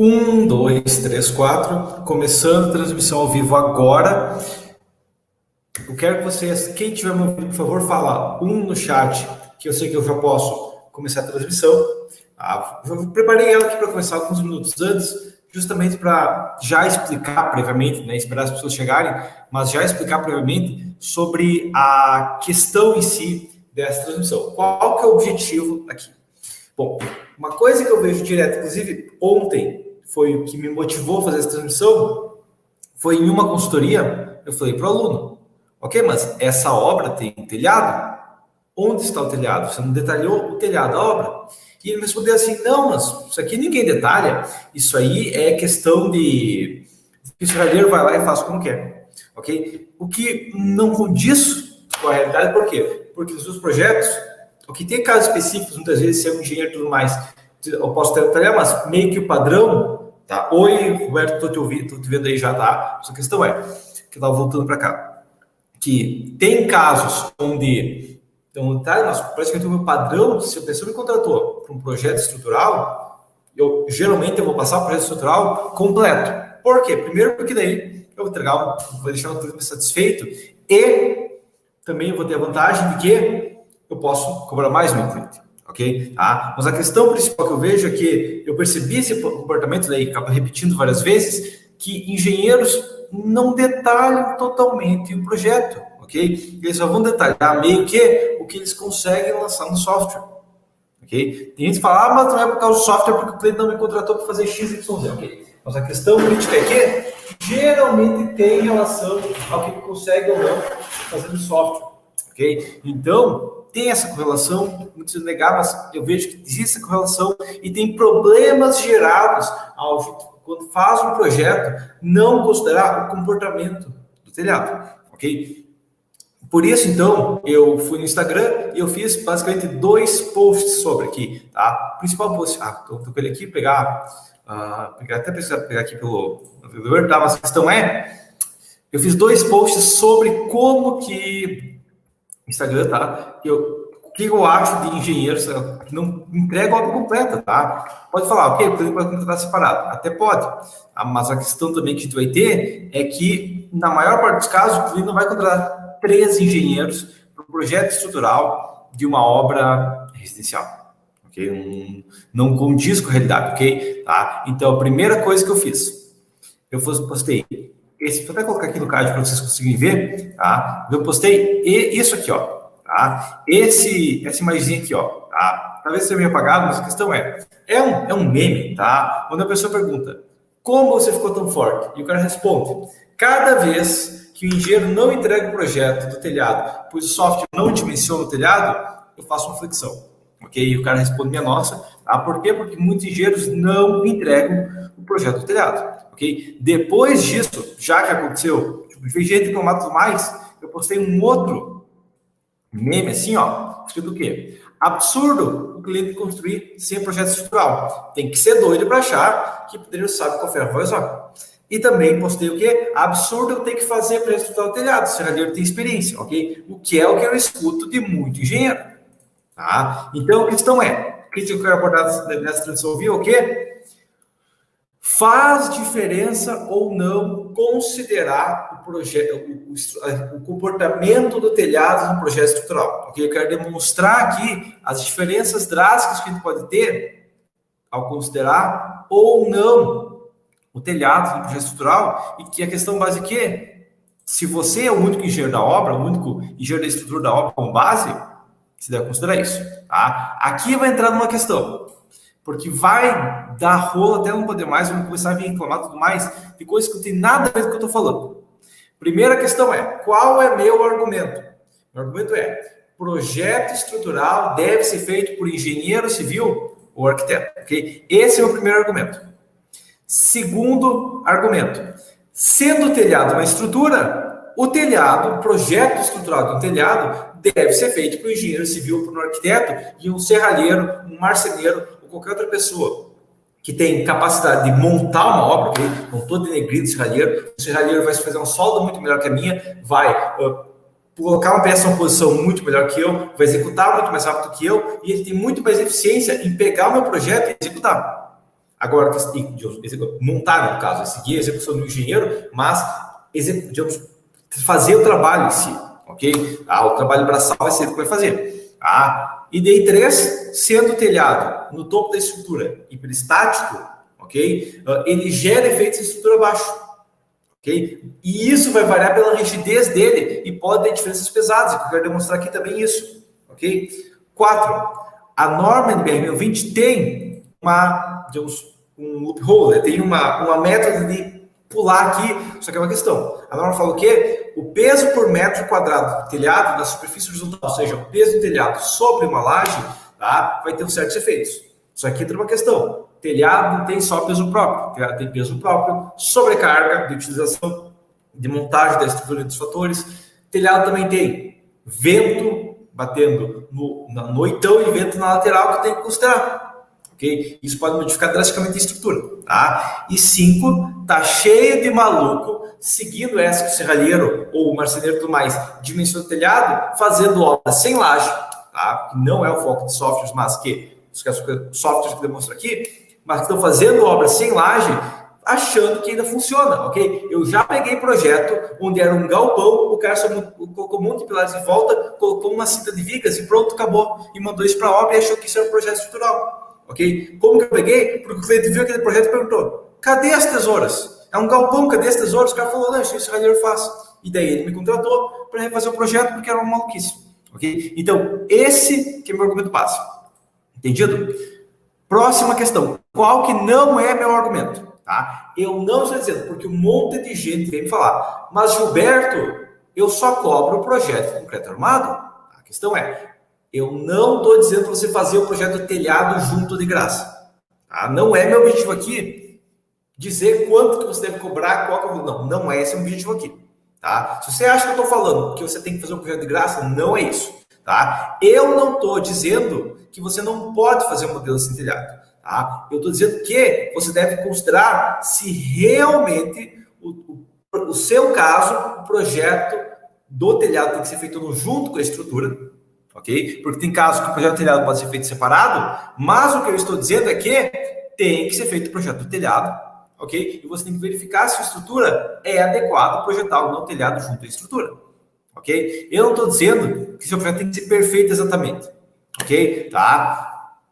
Um, dois, três, quatro. Começando a transmissão ao vivo agora. Eu quero que vocês, quem tiver me ouvindo, por favor, fala um no chat, que eu sei que eu já posso começar a transmissão. Eu preparei ela aqui para começar alguns minutos antes, justamente para já explicar previamente, né, esperar as pessoas chegarem, mas já explicar previamente sobre a questão em si dessa transmissão. Qual que é o objetivo aqui? Bom, uma coisa que eu vejo direto, inclusive ontem, foi o que me motivou a fazer essa transmissão, foi em uma consultoria, eu falei para o aluno, ok, mas essa obra tem um telhado? Onde está o telhado? Você não detalhou o telhado da obra? E ele me respondeu assim, não, mas isso aqui ninguém detalha, isso aí é questão de que o serralheiro vai lá e faz como quer, ok? O que não condiz com a realidade, por quê? Porque nos seus projetos, o que tem casos específicos, muitas vezes, se é um engenheiro e tudo mais, eu posso detalhar, mas meio que o padrão, tá? Oi, Roberto, estou te ouvindo, estou te vendo aí já, tá? Sua questão é, que eu estava voltando para cá, que tem casos onde, então, tá, mas praticamente o meu padrão, se a pessoa me contratou para um projeto estrutural, geralmente eu vou passar o projeto estrutural completo. Por quê? Primeiro porque daí eu vou entregar, vou deixar o cliente satisfeito e também vou ter a vantagem de que eu posso cobrar mais no meu cliente, ok? Tá? Mas a questão principal que eu vejo é que eu percebi esse comportamento, daí acaba repetindo várias vezes, que engenheiros não detalham totalmente o projeto, ok? Eles só vão detalhar meio que o que eles conseguem lançar no software, ok? Tem gente que fala, mas não é por causa do software, porque o cliente não me contratou para fazer X, Y, ok? Mas a questão crítica é que geralmente tem relação ao que ele consegue ou não fazer no software, ok? Então, tem essa correlação, não preciso negar, mas eu vejo que existe essa correlação e tem problemas gerados quando faz um projeto, não considerar o comportamento do telhado, ok? Por isso, então, eu fui no Instagram e eu fiz basicamente 2 posts sobre aqui, tá? O principal post, tô com ele aqui, até precisar pegar aqui pelo navegador, tá? Mas a questão é, eu fiz 2 posts sobre como que Instagram, tá? O que eu acho de engenheiros que não entregam a obra completa, tá? Pode falar, ok, pode contratar separado, até pode. Mas a questão também que a gente vai ter é que, na maior parte dos casos, o cliente não vai contratar 3 engenheiros para um projeto estrutural de uma obra residencial, ok? Não condiz com a realidade, ok? Tá? Então, a primeira coisa que eu fiz, eu postei vou até colocar aqui no card para vocês conseguirem ver, tá? Eu postei isso aqui, ó, tá? Essa imagem aqui, ó, tá? Talvez seja meio apagado, mas a questão é um meme, tá? Quando a pessoa pergunta, como você ficou tão forte? E o cara responde, cada vez que o engenheiro não entrega o projeto do telhado, pois o software não dimensiona o telhado, eu faço uma flexão, ok? E o cara responde, minha nossa, tá? Por quê? Porque muitos engenheiros não entregam o projeto do telhado. Okay? Depois disso, já que aconteceu, vi gente reclamar tudo mais, eu postei um outro meme assim, ó, escrito o quê? Absurdo o cliente construir sem projeto estrutural. Tem que ser doido para achar que o pedreiro sabe qual foi a voz, ó. E também postei o quê? Absurdo eu ter que fazer projeto estrutural telhado, o serralheiro tem experiência, ok? O que eu escuto de muito engenheiro, tá? Então, a questão é, o que eu quero abordar nessa transição viu o quê? Faz diferença ou não considerar o comportamento do telhado no projeto estrutural? Porque eu quero demonstrar aqui as diferenças drásticas que a gente pode ter ao considerar ou não o telhado no projeto estrutural e que a questão base aqui é, se você é o único engenheiro da obra, o único engenheiro da estrutura da obra como base, você deve considerar isso. Tá? Aqui vai entrar numa questão. Porque vai dar rolo até não poder mais, vamos começar a vir reclamar tudo mais, de coisas que não tem nada a ver com o que eu estou falando. Primeira questão é, qual é meu argumento? Meu argumento é, projeto estrutural deve ser feito por engenheiro civil ou arquiteto, ok? Esse é o meu primeiro argumento. Segundo argumento, sendo o telhado uma estrutura, o projeto estrutural do telhado deve ser feito por um engenheiro civil, por um arquiteto e um serralheiro, um marceneiro, qualquer outra pessoa que tem capacidade de montar uma obra, okay? Não estou denegrindo o serralheiro vai fazer uma solda muito melhor que a minha, vai colocar uma peça em uma posição muito melhor que eu, vai executar muito mais rápido que eu, e ele tem muito mais eficiência em pegar o meu projeto e executar. Agora, montar, no caso, seguir a execução do engenheiro, mas, digamos, fazer o trabalho em si, ok? O trabalho braçal vai ser ele que vai fazer. E daí 3, sendo o telhado no topo da estrutura hiperestático, ok? Ele gera efeitos em estrutura abaixo, ok? E isso vai variar pela rigidez dele e pode ter diferenças pesadas, eu quero demonstrar aqui também isso, ok? 4, a norma NBR 1020 tem um loophole, né? Tem uma método de pular aqui, só que é uma questão. A norma fala o quê? O peso por metro quadrado do telhado da superfície horizontal, ou seja, o peso do telhado sobre uma laje, tá? Vai ter certos efeitos. Só que entra uma questão. Telhado não tem só peso próprio, telhado tem peso próprio, sobrecarga de utilização, de montagem da estrutura dos fatores. Telhado também tem vento batendo no oitão e vento na lateral que tem que considerar. Okay? Isso pode modificar drasticamente a estrutura. Tá? E 5, tá cheio de maluco seguindo essa que o serralheiro ou o marceneiro e tudo mais dimensiona o telhado, fazendo obra sem laje, tá? Que não é o foco de softwares, mas que os softwares que demonstram aqui, mas que estão fazendo obra sem laje, achando que ainda funciona, ok? Eu já peguei projeto onde era um galpão, o cara só colocou um monte de pilares em volta, colocou uma cinta de vigas e pronto, acabou. E mandou isso para a obra e achou que isso era um projeto estrutural, ok? Como que eu peguei? Porque o cliente viu aquele projeto e perguntou, cadê as tesouras? É um galpão, cadê as tesouras? O cara falou, não, isso o serralheiro faz. E daí ele me contratou para refazer o projeto porque era uma maluquice, ok? Então, esse que é meu argumento básico. Entendido? Próxima questão. Qual que não é meu argumento? Tá? Eu não estou dizendo, porque um monte de gente vem me falar, mas Gilberto, eu só cobro o projeto de concreto armado. A questão é, eu não estou dizendo para você fazer o projeto telhado junto de graça. Tá? Não é meu objetivo aqui dizer quanto que você deve cobrar, qual que eu vou. Não é esse o objetivo aqui. Tá? Se você acha que eu estou falando que você tem que fazer um projeto de graça, não é isso. Tá? Eu não estou dizendo que você não pode fazer um modelo sem telhado. Tá? Eu estou dizendo que você deve considerar se realmente o seu caso, o projeto do telhado tem que ser feito junto com a estrutura, ok? Porque tem casos que o projeto do telhado pode ser feito separado, mas o que eu estou dizendo é que tem que ser feito o projeto do telhado, ok? E você tem que verificar se a estrutura é adequada projetar ou não o telhado junto à estrutura, ok? Eu não estou dizendo que o seu projeto tem que ser perfeito exatamente, ok? Tá?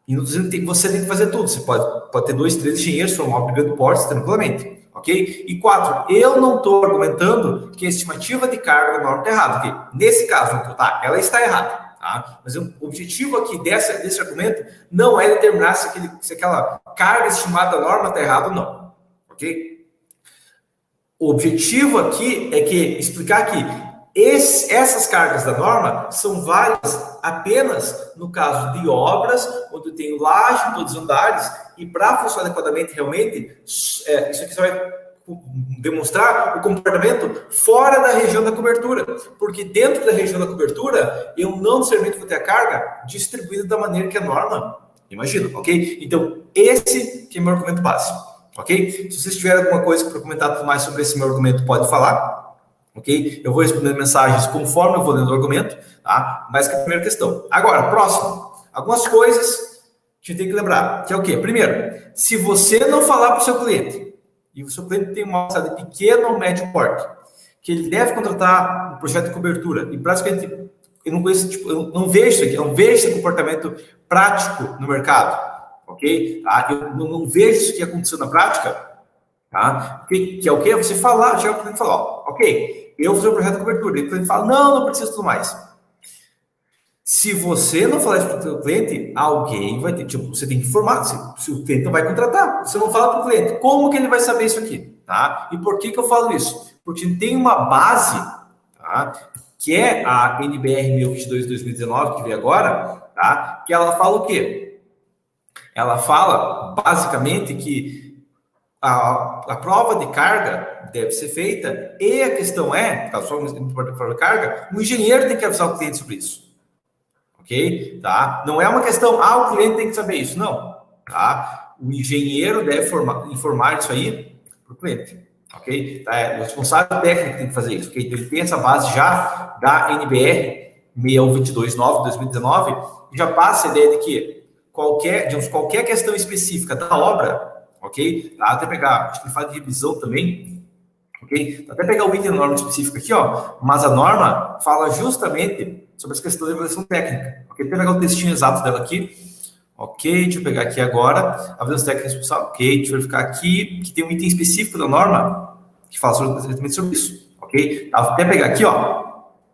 E não estou dizendo que você tem que fazer tudo. Você pode ter 2, 3 engenheiros formar uma brigada de portes tranquilamente, ok? E 4, eu não estou argumentando que a estimativa de carga da norma está errada, ok? Nesse caso, tá? Ela está errada, tá? Mas o objetivo aqui desse argumento não é determinar se aquela carga estimada da norma está errada ou não, ok? O objetivo aqui é explicar que essas cargas da norma são válidas apenas no caso de obras, onde eu tenho laje em todos os andares, e para funcionar adequadamente, realmente, isso aqui só vai demonstrar o comportamento fora da região da cobertura, porque dentro da região da cobertura, eu não necessariamente vou ter a carga distribuída da maneira que a norma imagina, ok? Então, esse que é o meu argumento básico, ok? Se vocês tiverem alguma coisa para comentar mais sobre esse meu argumento, pode falar. Ok? Eu vou responder mensagens conforme eu vou lendo o argumento, tá? Mas que é a primeira questão. Agora, próximo. Algumas coisas que a gente tem que lembrar, que é o quê? Primeiro, se você não falar para o seu cliente, e o seu cliente tem uma alçada de pequeno ou médio porte, que ele deve contratar um projeto de cobertura, e praticamente eu não conheço, eu não vejo isso aqui, eu não vejo esse comportamento prático no mercado, ok? Tá? Eu não vejo isso aqui acontecendo na prática, tá? Que é o quê? Você falar, chegar para o cliente e falar, ok, eu vou fazer um projeto de cobertura. E o cliente fala, não precisa tudo mais. Se você não falar isso para o seu cliente, alguém vai ter, você tem que informar, se o cliente não vai contratar. Você não fala para o cliente, como que ele vai saber isso aqui? Tá? E por que eu falo isso? Porque tem uma base, tá? Que é a NBR 1022/2019, que veio agora, tá? Que ela fala o quê? Ela fala, basicamente, que a prova de carga deve ser feita e a questão é, caso só uma prova de carga, o engenheiro tem que avisar o cliente sobre isso, ok? Tá? Não é uma questão, o cliente tem que saber isso, não, tá? O engenheiro deve informar isso aí para o cliente, ok? Tá? É o responsável técnico que tem que fazer isso, ok? Então, ele tem essa base já da NBR 6122/2019 e já passa a ideia de que qualquer questão específica da obra, ok? Tá? Até pegar, acho que ele fala de revisão também, ok? Até pegar o item da norma específica aqui, ó, mas a norma fala justamente sobre as questões de avaliação técnica, ok? Até pegar o textinho exato dela aqui, ok? Deixa eu pegar aqui agora, avaliação técnica responsável, ok? Deixa eu verificar aqui, que tem um item específico da norma que fala exatamente sobre isso, ok? Tá? Até pegar aqui, ó,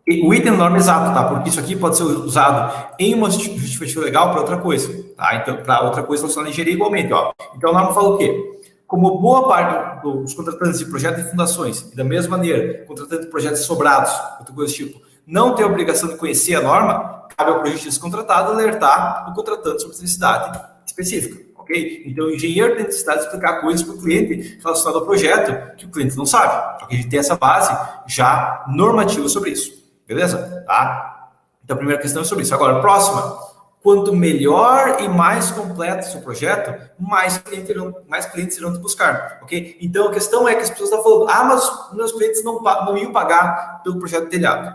o item da norma exato, tá? Porque isso aqui pode ser usado em uma justificativa legal para outra coisa, tá? Então, para outra coisa, relacionada à engenharia igualmente, ó. Então, a norma fala o quê? Como boa parte dos contratantes de projetos e fundações, e da mesma maneira, contratantes de projetos sobrados, outra coisa do tipo, não tem a obrigação de conhecer a norma, cabe ao projetista contratado alertar o contratante sobre a necessidade específica, ok? Então, o engenheiro tem necessidade de explicar coisas para o cliente relacionadas ao projeto que o cliente não sabe, porque a gente tem essa base já normativa sobre isso. Beleza? Tá? Então, a primeira questão é sobre isso. Agora, próxima. Quanto melhor e mais completo o seu projeto, mais clientes irão te buscar, ok? Então, a questão é que as pessoas estão falando, mas meus clientes não iam pagar pelo projeto de telhado.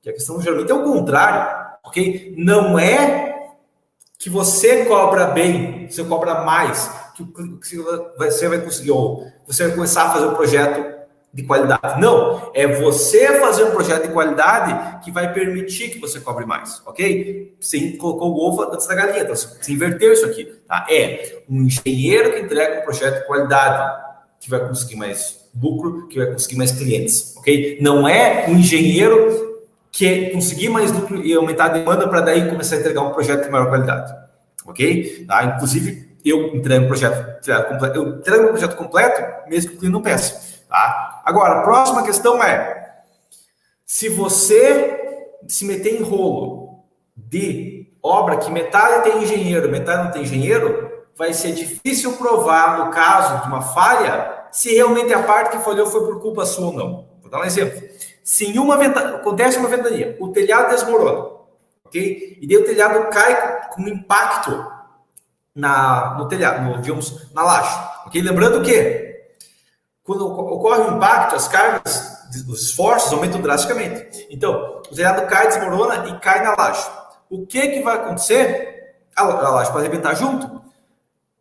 E a questão geralmente é o contrário, ok? Não é que você cobra bem, você cobra mais, que você vai conseguir, ou você vai começar a fazer um projeto de qualidade. Não, é você fazer um projeto de qualidade que vai permitir que você cobre mais, ok? Você colocou o ovo antes da galinha, então você inverteu isso aqui, tá? É um engenheiro que entrega um projeto de qualidade que vai conseguir mais lucro, que vai conseguir mais clientes, ok? Não é um engenheiro que conseguir mais lucro e aumentar a demanda para daí começar a entregar um projeto de maior qualidade, ok? Tá? Inclusive, eu entrego um projeto completo, mesmo que o cliente não peça. Tá? Agora, a próxima questão é, se você se meter em rolo de obra que metade tem engenheiro, metade não tem engenheiro, vai ser difícil provar, no caso de uma falha, se realmente a parte que falhou foi por culpa sua ou não. Vou dar um exemplo. Se em acontece uma ventania, o telhado desmorona, ok? E daí o telhado cai com impacto no telhado, digamos, na laje, ok? Lembrando que quando ocorre o impacto, as cargas, os esforços aumentam drasticamente. Então, o telhado cai, desmorona e cai na laje. O que vai acontecer? A laje pode arrebentar junto.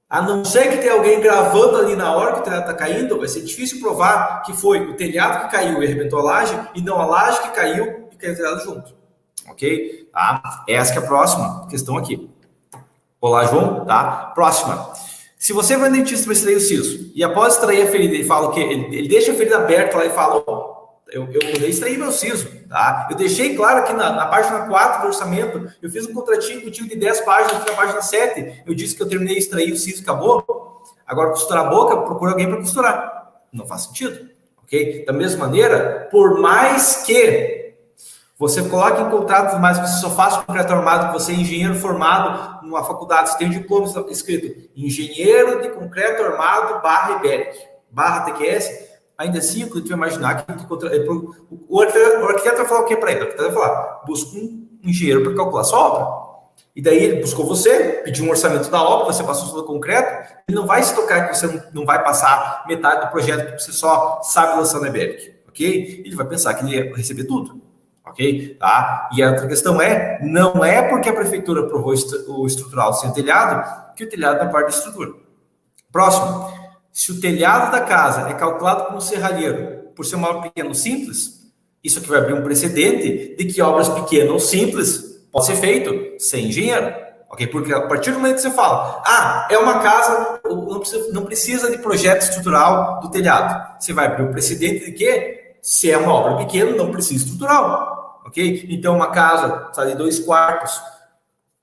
A não ser que tenha alguém gravando ali na hora que o telhado está caindo, vai ser difícil provar que foi o telhado que caiu e arrebentou a laje, e não a laje que caiu e caiu o telhado junto. Ok? Tá? Essa que é a próxima questão aqui. Olá, João. Tá? Próxima. Se você vai no dentista para extrair o siso, e após extrair a ferida, ele fala o quê? Ele deixa a ferida aberta lá e fala, eu extraí meu siso, tá? Eu deixei claro aqui na página 4 do orçamento, eu fiz um contratinho contigo de 10 páginas, aqui na página 7, eu disse que eu terminei de extrair o siso, acabou. Agora, costurar a boca, procura alguém para costurar. Não faz sentido, ok? Da mesma maneira, por mais que você coloque em contrato, mas você só faça concreto armado, que você é engenheiro formado numa faculdade, você tem um diploma escrito engenheiro de concreto armado /IBERIC, /TQS, ainda assim o cliente vai imaginar que o arquiteto vai falar o que para ele? O arquiteto vai falar, busca um engenheiro para calcular sua obra. E daí ele buscou você, pediu um orçamento da obra, você passou sobre o concreto, ele não vai se tocar que você não vai passar metade do projeto que você só sabe lançar na IBERIC, ok? Ele vai pensar que ele ia receber tudo. Ok? Tá? E a outra questão não é porque a prefeitura aprovou o estrutural sem o telhado, que o telhado é parte da estrutura. Próximo. Se o telhado da casa é calculado como serralheiro por ser maior, pequeno ou simples, isso aqui vai abrir um precedente de que obras pequenas ou simples pode ser feito sem engenheiro. Ok? Porque a partir do momento que você fala, é uma casa, não precisa de projeto estrutural do telhado. Você vai abrir um precedente de que, se é uma obra pequena, não precisa estrutural. Ok? Então, uma casa de 2 quartos,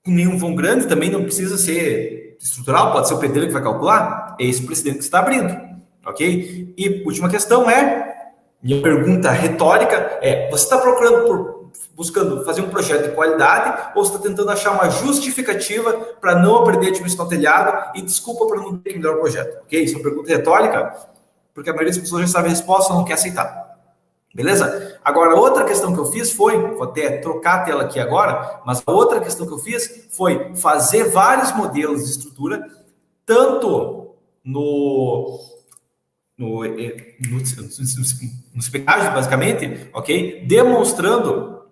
com nenhum vão grande, também não precisa ser estrutural, pode ser o pedreiro que vai calcular. É esse o precedente que você está abrindo. Ok? E última questão minha pergunta retórica você está buscando fazer um projeto de qualidade ou você está tentando achar uma justificativa para não aprender a administrar o telhado e desculpa para não ter que melhorar o projeto? Ok? Isso é uma pergunta retórica, porque a maioria das pessoas já sabe a resposta e não quer aceitar. Beleza? Agora, outra questão que eu fiz vou até trocar a tela aqui agora, mas a outra questão que eu fiz foi fazer vários modelos de estrutura, tanto nos pecados, basicamente, ok? Demonstrando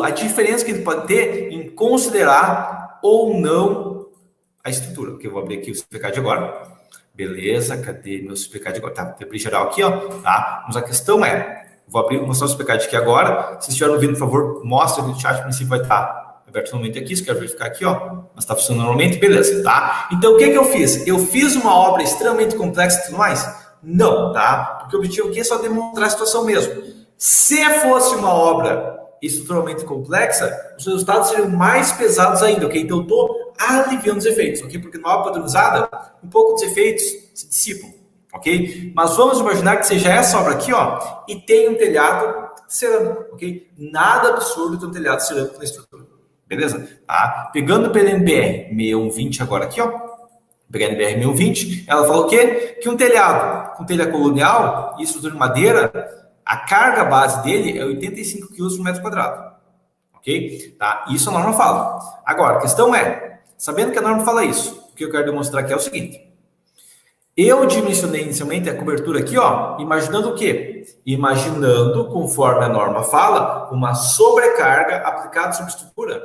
a diferença que ele pode ter em considerar ou não a estrutura. Ok, eu vou abrir aqui o SuperCAD agora. Beleza, cadê meu SuperCAD agora? Tá, vou abrir geral aqui, ó, tá? Mas a questão vou mostrar o SuperCAD aqui agora. Se estiver ouvindo, por favor, mostre aqui no chat, o princípio vai estar aberto normalmente aqui, se quer verificar aqui, ó, mas está funcionando normalmente, beleza, tá? Então, o que eu fiz? Eu fiz uma obra extremamente complexa e tudo mais? Não, tá? Porque o objetivo aqui é só demonstrar a situação mesmo. Se fosse uma obra estruturalmente complexa, os resultados seriam mais pesados ainda, ok? Então, eu estou aliviando os efeitos, ok? Porque numa obra padronizada, um pouco dos efeitos se dissipam, ok? Mas vamos imaginar que seja essa obra aqui, ó, e tem um telhado cerâmico, ok? Nada absurdo ter um telhado cerâmico na estrutura, beleza? Tá? Pegando pela NBR 6120 agora aqui, ó, pegar a NBR 6120, ela falou o quê? Que um telhado com telha colonial e estrutura de madeira, a carga base dele é 85 kg por metro quadrado, ok? Tá? Isso a norma fala. Agora, a questão sabendo que a norma fala isso, o que eu quero demonstrar aqui é o seguinte. Eu dimensionei inicialmente a cobertura aqui, ó, imaginando o quê? Imaginando, conforme a norma fala, uma sobrecarga aplicada sobre a estrutura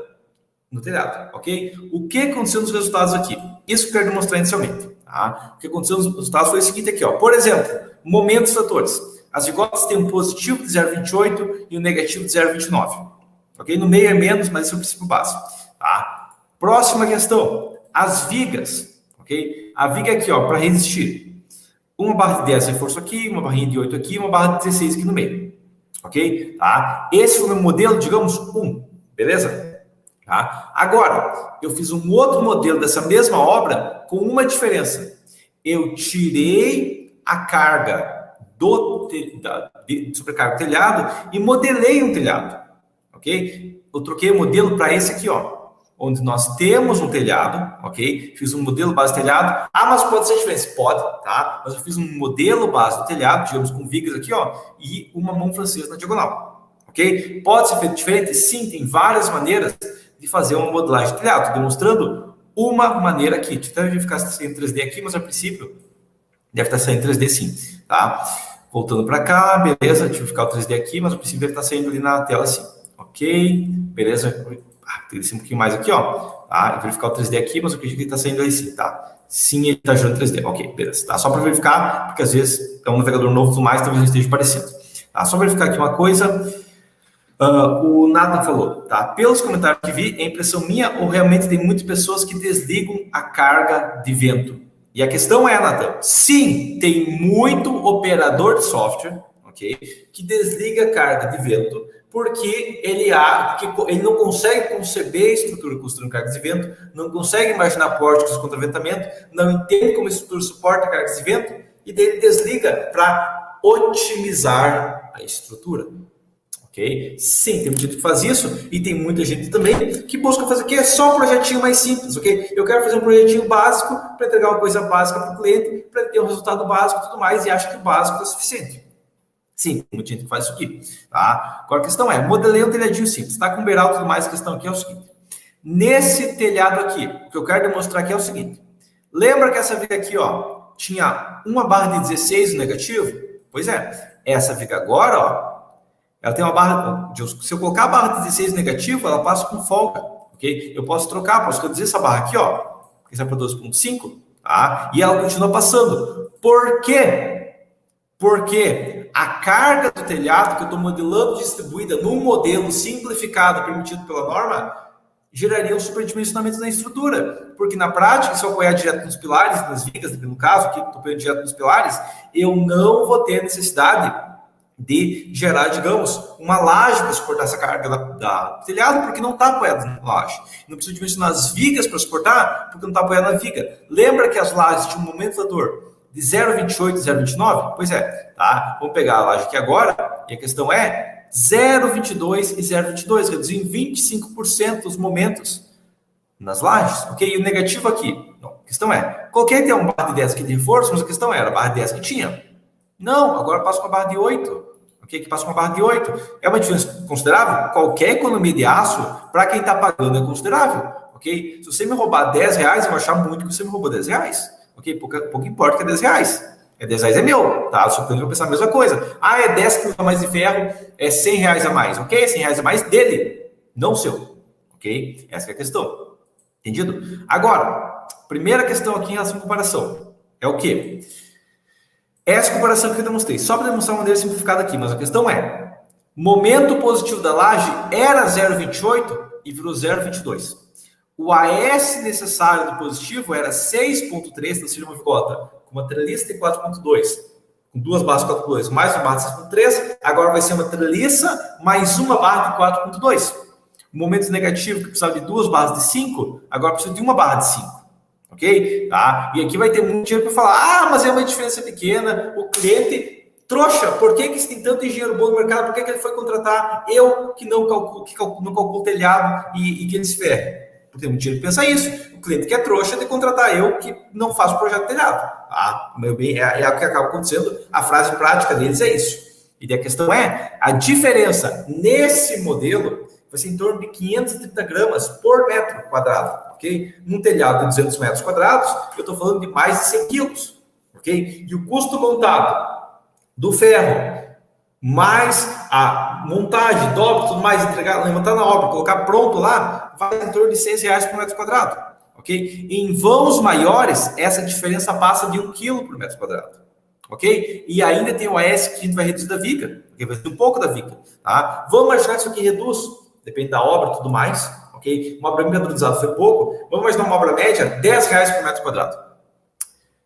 no telhado, ok? O que aconteceu nos resultados aqui? Isso que eu quero demonstrar inicialmente, tá? O que aconteceu nos resultados foi o seguinte aqui, ó. Por exemplo, momentos fatores. As vigotas têm um positivo de 0,28 e um negativo de 0,29, ok? No meio é menos, mas esse é o princípio básico, tá? Próxima questão, as vigas, ok? A viga aqui, ó, para resistir. Uma barra de 10 reforço aqui, uma barrinha de 8 aqui, uma barra de 16 aqui no meio, ok? Tá? Esse foi o meu modelo, digamos, 1, beleza? Tá? Agora, eu fiz um outro modelo dessa mesma obra com uma diferença. Eu tirei a carga de sobrecarga do telhado e modelei um telhado, ok? Eu troquei o modelo para esse aqui, ó, onde nós temos um telhado, ok? Fiz um modelo base do telhado. Ah, mas pode ser diferente? Pode, tá? Mas eu fiz um modelo base do telhado, digamos, com vigas aqui, ó, e uma mão francesa na diagonal, ok? Pode ser feito diferente? Sim, tem várias maneiras de fazer uma modelagem de telhado. Estou demonstrando uma maneira aqui. Deixa eu verificar se está saindo 3D aqui, mas a princípio deve estar saindo 3D sim, tá? Voltando para cá, beleza. Deixa eu verificar o 3D aqui, mas a princípio deve estar saindo ali na tela sim. Ok, beleza. Tem que descer um pouquinho mais aqui, ó. Tá? Eu verificar o 3D aqui, mas eu acredito que ele está saindo aí sim, tá? Sim, ele está gerando 3D. Ok, beleza. Tá? Só para verificar, porque às vezes é um navegador novo e tudo mais, talvez não esteja parecendo. Tá? Só verificar aqui uma coisa. O Nathan falou, tá? Pelos comentários que vi, é impressão minha ou realmente tem muitas pessoas que desligam a carga de vento? E a questão Nathan, sim, tem muito operador de software, ok? Que desliga a carga de vento porque ele não consegue conceber a estrutura construindo cargas de vento, não consegue imaginar pórticos contra ventamento, não entende como a estrutura suporta cargas de vento e daí ele desliga para otimizar a estrutura. Ok? Sim, tem muita gente que faz isso e tem muita gente também que busca fazer que é só um projetinho mais simples, ok? Eu quero fazer um projetinho básico para entregar uma coisa básica para o cliente, para ter um resultado básico e tudo mais, e acha que o básico é suficiente. Sim, tem muita gente que faz isso aqui, tá? Agora a questão modelei um telhadinho simples, tá? Com beiral e tudo mais, a questão aqui é o seguinte. Nesse telhado aqui, o que eu quero demonstrar aqui é o seguinte. Lembra que essa viga aqui, ó, tinha uma barra de 16 no negativo? Pois é, essa viga agora, ó, ela tem uma barra, se eu colocar a barra de 16 negativo, ela passa com folga, ok? Eu posso trocar, posso reduzir essa barra aqui, ó, que está para 12.5, tá? E ela continua passando. Por quê? Porque a carga do telhado que eu estou modelando distribuída num modelo simplificado permitido pela norma, geraria um superdimensionamento na estrutura. Porque na prática, se eu apoiar direto nos pilares, nas vigas, no caso, aqui estou apoiando direto nos pilares, eu não vou ter necessidade de gerar, digamos, uma laje para suportar essa carga do telhado, porque não está apoiado na laje. Não preciso dimensionar as vigas para suportar, porque não está apoiado na viga. Lembra que as lajes tinham um momento fator de 0,28 e 0,29? Pois é, tá? Vamos pegar a laje aqui agora, e a questão é 0,22 e 0,22, reduzir em 25% os momentos nas lajes, ok? E o negativo aqui, não, a questão coloquei até uma barra de 10 aqui de reforço, mas a questão era a barra de 10 que tinha. Não, agora eu passo com a barra de 8. Ok? Que passa com a barra de 8. É uma diferença considerável? Qualquer economia de aço, para quem está pagando, é considerável. Ok? Se você me roubar 10 reais, eu vou achar muito que você me roubou 10 reais. Ok? Pouco importa que é 10 reais. É 10 reais é meu. Tá? Só que eu vou pensar a mesma coisa. Ah, é 10 quilos a mais de ferro, é 100 reais a mais. Ok? 100 reais a mais dele, não seu. Ok? Essa é a questão. Entendido? Agora, primeira questão aqui em relação à comparação é o quê? Essa comparação que eu demonstrei, só para demonstrar uma maneira simplificada aqui, mas a questão é, momento positivo da laje era 0,28 e virou 0,22. O AS necessário do positivo era 6,3, transferir uma vigota, com uma treliça de 4,2, com duas barras de 4,2, mais uma barra de 6,3, agora vai ser uma treliça mais uma barra de 4,2. O momento negativo, que precisava de duas barras de 5, agora precisa de uma barra de 5. Ok? Tá? E aqui vai ter muito dinheiro para falar, mas é uma diferença pequena, o cliente, trouxa, por que você tem tanto engenheiro bom no mercado, por que ele foi contratar eu que não calculo telhado e que ele se ferre? Porque tem muito dinheiro que pensa isso. O cliente que é trouxa de contratar eu que não faço projeto telhado. Tá? Meu bem, é o que acaba acontecendo, a frase prática deles é isso. E a questão é, a diferença nesse modelo vai ser em torno de 530 gramas por metro quadrado. Okay? Num telhado de 200 metros quadrados, eu estou falando de mais de 100 quilos. Okay? E o custo montado do ferro, mais a montagem, dobro, tudo mais, entregar, levantar na obra, colocar pronto lá, vai em torno de R$6 por metro quadrado. Okay? Em vãos maiores, essa diferença passa de 1 quilo por metro quadrado. Ok? E ainda tem o AS que a gente vai reduzir da viga, porque vai ser um pouco da viga. Tá? Vamos imaginar que isso aqui reduz, depende da obra e tudo mais. Ok? Uma obra padronizada foi pouco, vamos imaginar uma obra média, R$10 por metro quadrado.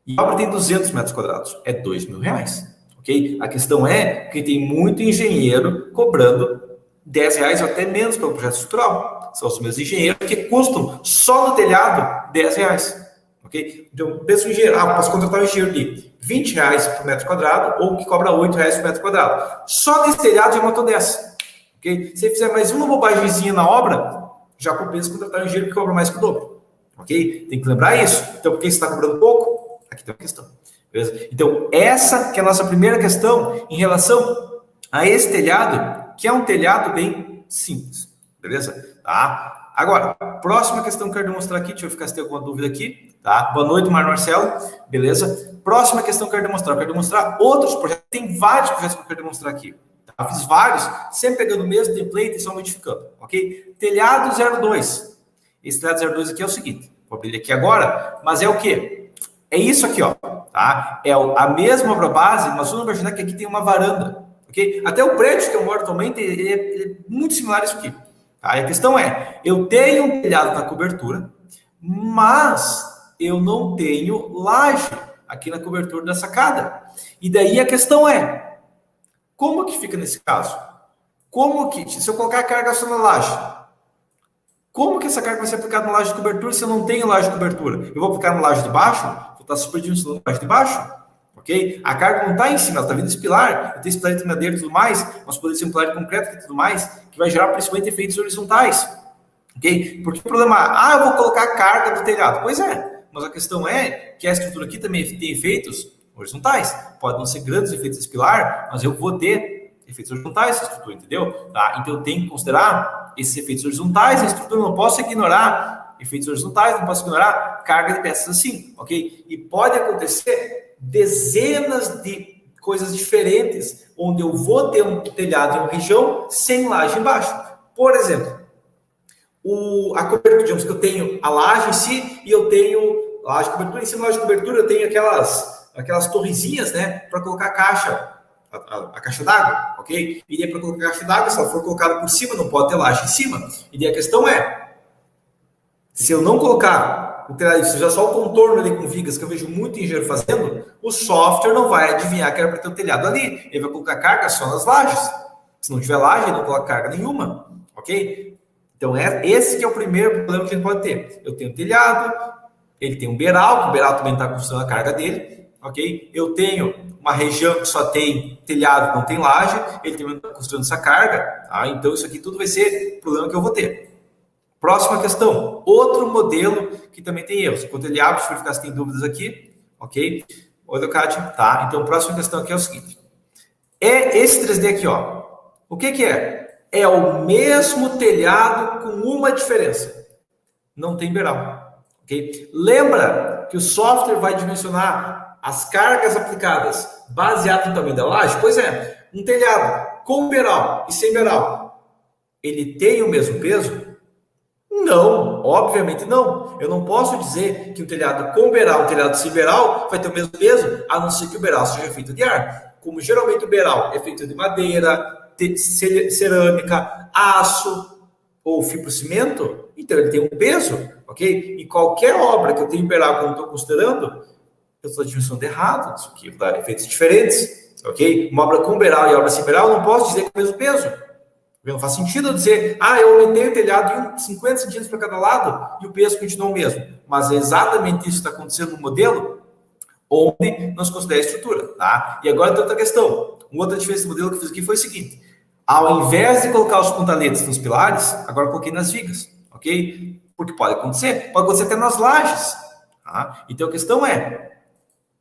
E a obra tem 200 metros quadrados, é R$2.000. Ok? A questão é que tem muito engenheiro cobrando R$10 ou até menos pelo projeto estrutural. São os meus engenheiros que custam só no telhado R$10. Ok? Então, pensa em engenheiro, posso contratar um engenheiro de R$20 por metro quadrado ou que cobra R$8 por metro quadrado. Só nesse telhado já matou 10. Ok? Se fizer mais uma bobagemzinha na obra, já compensa contratar um engenheiro que cobra mais que o dobro. Ok? Tem que lembrar isso. Então, por que você está cobrando pouco? Aqui tem uma questão. Beleza? Então, essa que é a nossa primeira questão em relação a esse telhado, que é um telhado bem simples. Beleza? Tá? Agora, próxima questão que eu quero demonstrar aqui, deixa eu ficar se tem alguma dúvida aqui. Tá? Boa noite, Mário Marcelo. Beleza? Próxima questão que eu quero demonstrar outros projetos. Tem vários projetos que eu quero demonstrar aqui. Tá? Fiz vários, sempre pegando o mesmo template e só modificando. Ok? Telhado 02. Esse telhado 02 aqui é o seguinte. Vou abrir ele aqui agora, mas é o quê? É isso aqui, ó. Tá? É a mesma obra base, mas vamos imaginar que aqui tem uma varanda. Okay? Até o prédio que eu moro atualmente ele é muito similar a isso aqui. Tá? E a questão é, eu tenho um telhado na cobertura, mas eu não tenho laje aqui na cobertura da sacada. E daí a questão é, como que fica nesse caso? Como que, se eu colocar a carga só na laje, como que essa carga vai ser aplicada na laje de cobertura se eu não tenho laje de cobertura? Eu vou aplicar na laje de baixo? Vou estar superdimensionando na laje de baixo? Ok? A carga não está em cima, ela está vindo desse pilar. Eu tenho esse pilar de madeira e tudo mais, mas pode ser um pilar de concreto e tudo mais, que vai gerar principalmente efeitos horizontais. Ok? Porque o problema eu vou colocar a carga do telhado. Pois é, mas a questão é que a estrutura aqui também tem efeitos horizontais. Pode não ser grandes efeitos desse pilar, mas eu vou ter efeitos horizontais nessa estrutura, entendeu? Tá? Então eu tenho que considerar esses efeitos horizontais na estrutura, não posso ignorar efeitos horizontais, não posso ignorar carga de peças assim, ok? E pode acontecer dezenas de coisas diferentes, onde eu vou ter um telhado em uma região sem laje embaixo. Por exemplo, a cobertura, digamos que eu tenho a laje em si e eu tenho a laje de cobertura, em cima da laje de cobertura eu tenho aquelas torrezinhas, né, para colocar a caixa, a caixa d'água, ok? E daí para colocar a caixa d'água, se ela for colocada por cima, não pode ter laje em cima. E daí a questão é, se eu não colocar o telhado, se já só o contorno ali com vigas, que eu vejo muito engenheiro fazendo, o software não vai adivinhar que era para ter o telhado ali. Ele vai colocar carga só nas lajes. Se não tiver laje, ele não coloca carga nenhuma, ok? Então, esse que é o primeiro problema que a gente pode ter. Eu tenho um telhado, ele tem um beiral, que o beiral também está construindo a carga dele, ok? Eu tenho uma região que só tem telhado, não tem laje, ele também está construindo essa carga, tá? Então, isso aqui tudo vai ser problema que eu vou ter. Próxima questão, outro modelo que também tem erros. Enquanto ele abre, deixa eu verificar se tem dúvidas aqui, ok? Oi, Leocádio, tá? Então, a próxima questão aqui é o seguinte. É esse 3D aqui, ó. O que é? É o mesmo telhado com uma diferença. Não tem beiral, ok? Lembra que o software vai dimensionar as cargas aplicadas baseado no tamanho da laje? Pois é, um telhado com beiral e sem beiral, ele tem o mesmo peso? Não, obviamente não. Eu não posso dizer que um telhado com beiral, um telhado sem beiral, vai ter o mesmo peso, a não ser que o beiral seja feito de ar. Como geralmente o beiral é feito de madeira, cerâmica, aço ou fibrocimento, então ele tem um peso, ok? E qualquer obra que eu tenho beiral que eu não estou considerando, eu estou dimensionando errado, isso aqui dá efeitos diferentes, ok? Uma obra com beiral e obra sem beiral, eu não posso dizer que é o mesmo peso. Não faz sentido eu dizer, eu aumentei o telhado em 50 centímetros para cada lado e o peso continua o mesmo. Mas é exatamente isso que está acontecendo no modelo onde não se considera a estrutura, tá? E agora tem outra questão. Uma outra diferença do modelo que eu fiz aqui foi o seguinte. Ao invés de colocar os pontaletes nos pilares, agora eu coloquei nas vigas, ok? Porque pode acontecer até nas lajes, tá? Então a questão é,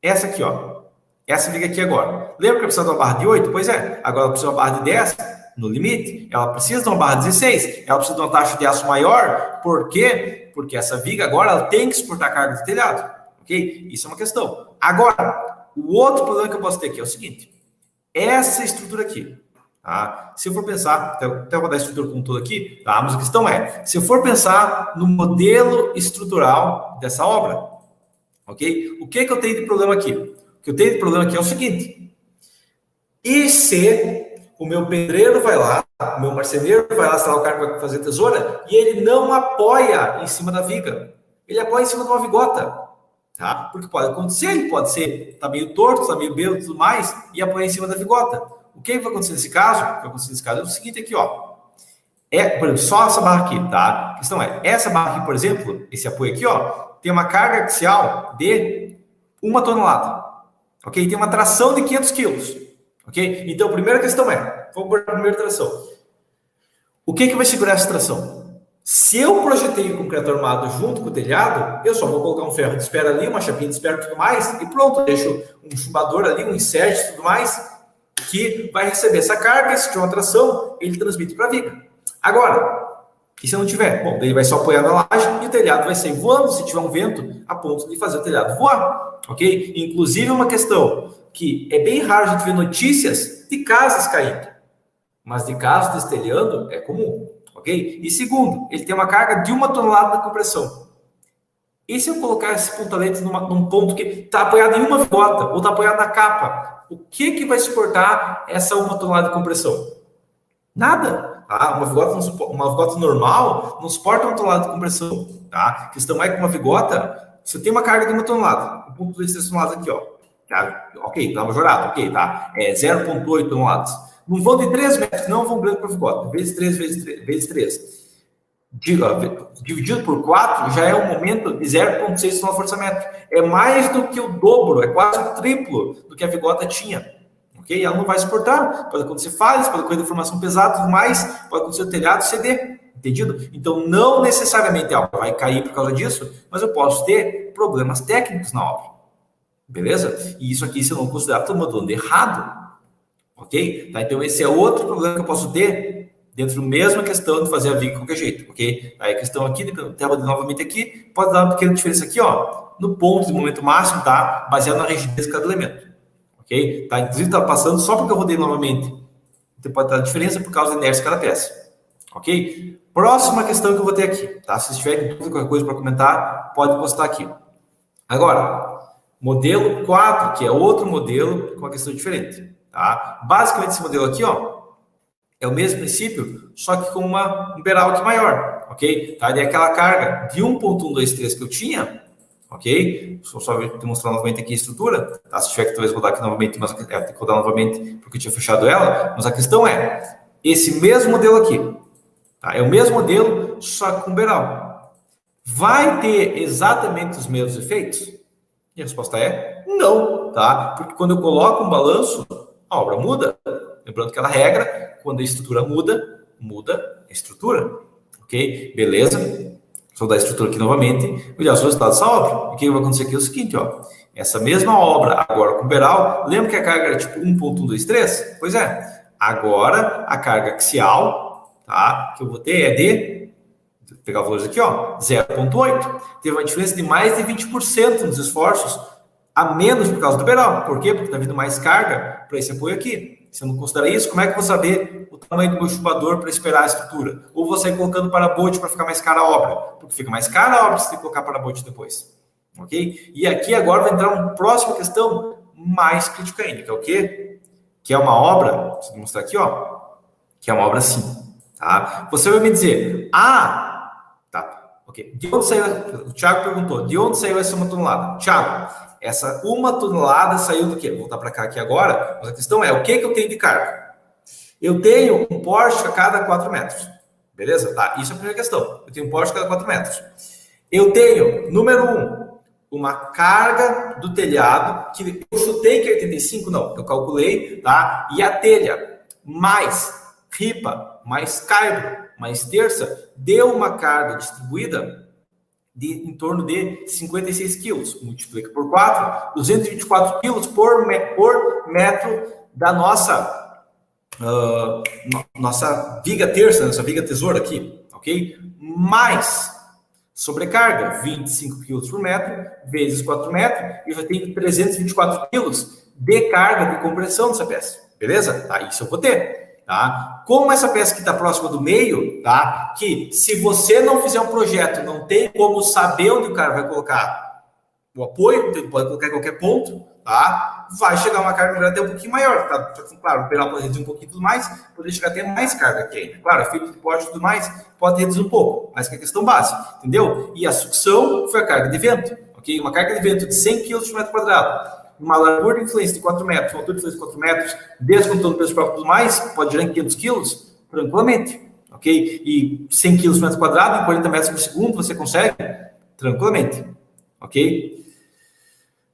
essa aqui, ó. Essa viga aqui agora. Lembra que eu precisava de uma barra de 8? Pois é. Agora eu preciso de uma barra de 10 no limite. Ela precisa de uma barra de 16. Ela precisa de uma taxa de aço maior. Por quê? Porque essa viga agora ela tem que suportar a carga do telhado. Ok? Isso é uma questão. Agora, o outro problema que eu posso ter aqui é o seguinte. Essa estrutura aqui. Tá? Se eu for pensar, até vou dar a estrutura como um todo aqui, tá? Mas a questão é, se eu for pensar no modelo estrutural dessa obra, ok? O que eu tenho de problema aqui? O que eu tenho de problema aqui é o seguinte. E se o meu pedreiro vai lá, o meu marceneiro vai lá, sei lá, o cara que vai fazer tesoura, e ele não apoia em cima da viga. Ele apoia em cima de uma vigota. Tá? Porque pode acontecer, ele pode ser, tá meio torto, tá meio bêbado e tudo mais, e apoia em cima da vigota. O que vai acontecer nesse caso? O que vai acontecer nesse caso é o seguinte aqui, ó. Por exemplo, só essa barra aqui, tá? A questão é, essa barra aqui, por exemplo, esse apoio aqui, ó, tem uma carga axial de 1 tonelada. Ok? Tem uma tração de 500 quilos. Ok? Então, a primeira questão é, vamos por a primeira tração. O que vai segurar essa tração? Se eu projetei o concreto armado junto com o telhado, eu só vou colocar um ferro de espera ali, uma chapinha de espera e tudo mais, e pronto, eu deixo um chumbador ali, um insert e tudo mais, que vai receber essa carga, se tiver uma tração, ele transmite para a viga. Agora, e se não tiver? Bom, ele vai só apoiar na laje e o telhado vai sair voando se tiver um vento a ponto de fazer o telhado voar, ok? Inclusive uma questão que é bem raro a gente ver notícias de casas caindo, mas de casas destelhando é comum, ok? E segundo, ele tem uma carga de 1 tonelada na compressão. E se eu colocar esse pontalete num ponto que está apoiado em uma vigota ou está apoiado na capa, o que vai suportar essa 1 tonelada de compressão? Nada. Tá? Uma vigota normal não suporta 1 tonelada de compressão. Tá? A questão é que uma vigota, se eu tenho uma carga de 1 tonelada, 1,3 toneladas aqui, ó. Tá? Ok, dá uma jorada, ok, tá? É 0,8 toneladas. Num vão de 3 metros, não vão grande para a vigota. Vezes 3, vezes 3. Dividido por 4, já é um momento de 0,6 toneladas-força-metro. É mais do que o dobro, é quase o triplo do que a vigota tinha. Ok? Ela não vai suportar. Pode acontecer falhas, pode acontecer deformação pesada e tudo mais, pode acontecer o telhado ceder. Entendido? Então, não necessariamente a obra vai cair por causa disso, mas eu posso ter problemas técnicos na obra. Beleza? E isso aqui, se eu não considerar, estou mandando errado. Ok? Tá? Então, esse é outro problema que eu posso ter dentro da mesma questão de fazer a viga de qualquer jeito, ok? Aí a questão aqui, novamente aqui, pode dar uma pequena diferença aqui, ó, no ponto de momento máximo, tá? Baseado na rigidez de cada elemento, ok? Tá? Inclusive, tá passando só porque eu rodei novamente. Então, pode dar diferença por causa da inércia de cada peça, ok? Próxima questão que eu vou ter aqui, tá? Se vocês tiverem dúvida, qualquer coisa para comentar, pode postar aqui. Agora, modelo 4, que é outro modelo com uma questão diferente, tá? Basicamente, esse modelo aqui, ó, é o mesmo princípio, só que com um beiral aqui maior, ok? Tá? E aquela carga de 1.123 que eu tinha, ok? Só demonstrar novamente aqui a estrutura, tá? Se tiver que talvez rodar aqui novamente, mas tem que rodar novamente porque eu tinha fechado ela, mas a questão é, esse mesmo modelo aqui, tá? É o mesmo modelo, só que com beiral. Vai ter exatamente os mesmos efeitos? E a resposta é não, tá? Porque quando eu coloco um balanço, a obra muda. Lembrando que aquela regra, quando a estrutura muda, muda a estrutura. Ok? Beleza? Só dar a estrutura aqui novamente. Olha os resultados dessa obra. E o que vai acontecer aqui é o seguinte, ó. Essa mesma obra, agora com beiral, lembra que a carga era tipo 1.123? Pois é. Agora, a carga axial, tá? Que eu vou ter é de, vou pegar os valores aqui, ó, 0.8. Teve uma diferença de mais de 20% nos esforços, a menos por causa do beiral. Por quê? Porque está vindo mais carga para esse apoio aqui. Se eu não considerar isso, como é que eu vou saber o tamanho do meu chupador para esperar a estrutura? Ou vou sair colocando parabote para ficar mais cara a obra? Porque fica mais cara a obra se você colocar parabote depois. Ok? E aqui agora vai entrar uma próxima questão mais crítica ainda, que é o quê? Que é uma obra, vou mostrar aqui, ó, que é uma obra assim, tá? Você vai me dizer, tá, ok. De onde saiu, o Thiago perguntou, de onde saiu essa 1 tonelada? Thiago, essa 1 tonelada saiu do quê? Vou voltar para cá aqui agora, mas a questão é, o que eu tenho de carga? Eu tenho um Porsche a cada 4 metros, beleza? Tá, isso é a primeira questão. Eu tenho um Porsche a cada 4 metros. Eu tenho, número 1, uma carga do telhado, que eu chutei que é 85, não, eu calculei, tá? E a telha, mais ripa, mais caibro, mais terça, deu uma carga distribuída de em torno de 56 quilos. Multiplica por 4, 224 quilos por metro da nossa viga terça, nossa viga tesoura aqui, ok? Mais sobrecarga, 25 quilos por metro, vezes 4 metros, eu já tenho 324 quilos de carga de compressão dessa peça, beleza? Tá, isso eu vou ter, tá? Como essa peça que está próxima do meio, tá? Que se você não fizer um projeto, não tem como saber onde o cara vai colocar o apoio, pode colocar em qualquer ponto, tá? Vai chegar uma carga até um pouquinho maior, tá? Claro, o pedal pode reduzir um pouquinho tudo mais, poder chegar até mais carga aqui ainda. Claro, efeito de poste e tudo mais pode reduzir um pouco, mas que é a questão básica, entendeu? E a sucção foi a carga de vento, ok? Uma carga de vento de 100 kg por metro quadrado, uma largura de influência de 4 metros, uma altura de influência de 4 metros, descontando o peso próprio e tudo mais, pode gerar em 500 kg, tranquilamente, ok? E 100 kg por metro quadrado, em 40 metros por segundo, você consegue? Tranquilamente, ok?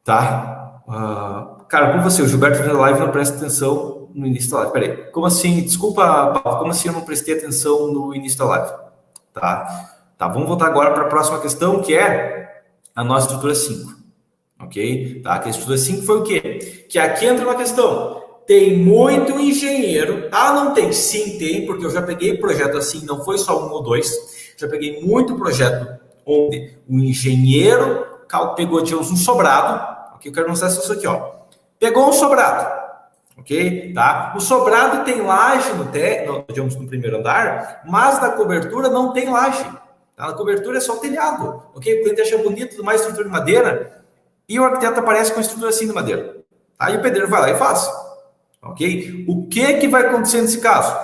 Tá? Cara, como você, o Gilberto na live não presta atenção no início da live. Peraí, como assim? Desculpa, Paulo, como assim eu não prestei atenção no início da live? Tá, vamos voltar agora para a próxima questão, que é a nossa estrutura 5. Ok? Tá? Que a estrutura 5 foi o quê? Que aqui entra uma questão. Tem muito engenheiro. Não tem? Sim, tem, porque eu já peguei projeto assim, não foi só 1 ou 2. Já peguei muito projeto onde o engenheiro pegou, digamos, um sobrado. Ok, eu quero mostrar isso aqui, ó. Pegou um sobrado, ok? Tá? O sobrado tem laje digamos, no primeiro andar, mas na cobertura não tem laje. Tá? Na cobertura é só o telhado, ok? O cliente acha bonito, mais estrutura de madeira, e o arquiteto aparece com estrutura assim de madeira. Aí o pedreiro vai lá e faz, ok? O que vai acontecer nesse caso?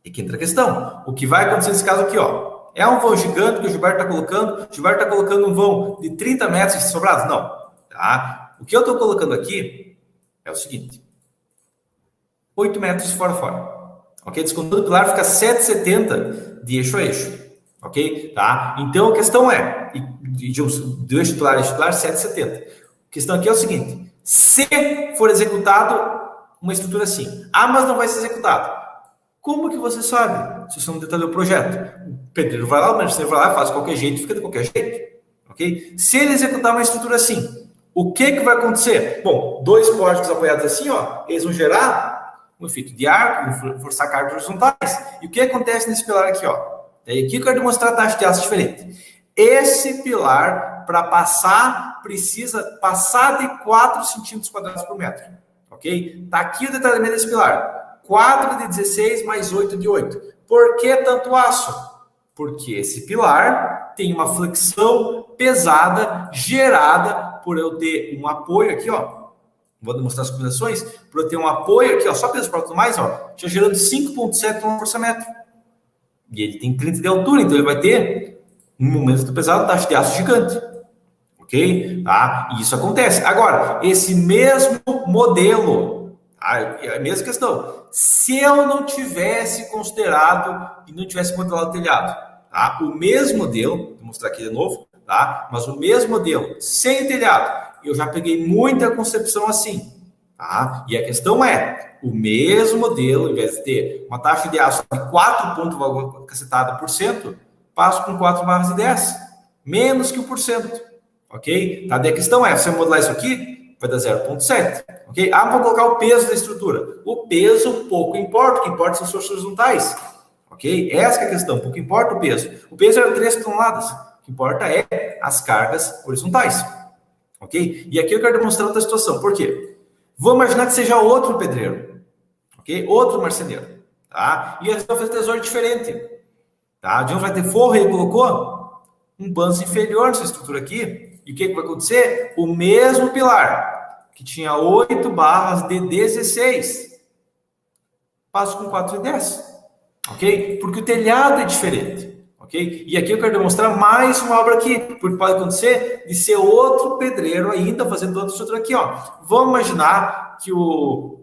E aqui entra a questão. O que vai acontecer nesse caso aqui, ó? É um vão gigante que o Gilberto está colocando. O Gilberto está colocando um vão de 30 metros de sobrado? Não. Tá? O que eu estou colocando aqui é o seguinte: 8 metros fora. Ok? Descontando o pilar fica 7,70 de eixo a eixo. Ok? Tá? Então a questão é, do eixo titular a eixo titular, 7,70. A questão aqui é o seguinte: se for executado uma estrutura assim, mas não vai ser executado. Como que você sabe? Se você não detalhou o projeto. O pedreiro vai lá, o marceneiro vai lá, faz de qualquer jeito, fica de qualquer jeito. Ok? Se ele executar uma estrutura assim, o que vai acontecer? Bom, 2 pórticos apoiados assim, ó, eles vão gerar um efeito de arco, vão forçar cargas horizontais. E o que acontece nesse pilar aqui, ó? Daí aqui eu quero demonstrar a taxa de aço diferente. Esse pilar, para passar, precisa passar de 4 centímetros quadrados por metro. Ok? Tá aqui o detalhamento desse pilar. 4 de 16 mais 8 de 8. Por que tanto aço? Porque esse pilar tem uma flexão pesada gerada por eu ter um apoio aqui, ó. Vou demonstrar as combinações. Por eu ter um apoio aqui, ó, só peso próprio mais, ó, já gerando 5,7 kg por metro. E ele tem 30 de altura, então ele vai ter um momento do pesado, taxa de aço gigante. Ok? Tá? E isso acontece. Agora, esse mesmo modelo, é a mesma questão. Se eu não tivesse considerado e não tivesse modelado o telhado, tá? O mesmo modelo, vou mostrar aqui de novo, tá? Mas o mesmo modelo, sem telhado, eu já peguei muita concepção assim, tá? E a questão é, o mesmo modelo, em vez de ter uma taxa de aço de 4 pontos cacetada por cento, passo com 4 barras de 10, menos que 1%, ok? Tá? Daí a questão é, se eu modelar isso aqui, vai dar 0,7, ok? Vou colocar o peso da estrutura. O peso pouco importa, o que importa são as forças horizontais, ok? Essa é a questão, pouco importa o peso. O peso era 3 toneladas, o que importa é as cargas horizontais, ok? E aqui eu quero demonstrar outra situação, por quê? Vou imaginar que seja outro pedreiro, ok? Outro marceneiro, tá? E eles vão fazer tesouro diferente, tá? De onde vai ter forro, ele colocou um banco inferior nessa estrutura aqui. E o que vai acontecer? O mesmo pilar, que tinha 8 barras de 16, passa com 4 de 10, ok? Porque o telhado é diferente, ok? E aqui eu quero demonstrar mais uma obra aqui, porque pode acontecer de ser outro pedreiro ainda fazendo outra estrutura aqui, ó. Vamos imaginar que o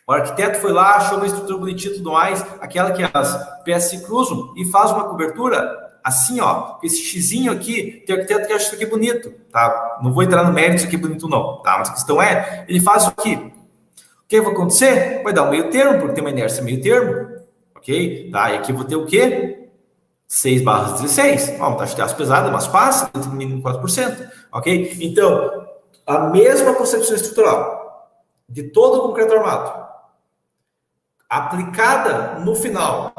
arquiteto foi lá, achou uma estrutura bonitinha e tudo mais, aquela que as peças se cruzam e faz uma cobertura assim, ó, com esse xizinho aqui. Tem arquiteto que acha isso aqui bonito, tá? Não vou entrar no mérito se isso aqui é bonito não, tá? Mas a questão é, ele faz isso aqui. O que vai acontecer? Vai dar um meio termo, porque tem uma inércia meio termo, ok? Tá? E aqui eu vou ter o quê? 6 barras 16. Ó, uma taxa de aço pesada, mas passa, no mínimo 4%, ok? Então, a mesma concepção estrutural de todo o concreto armado, aplicada no final,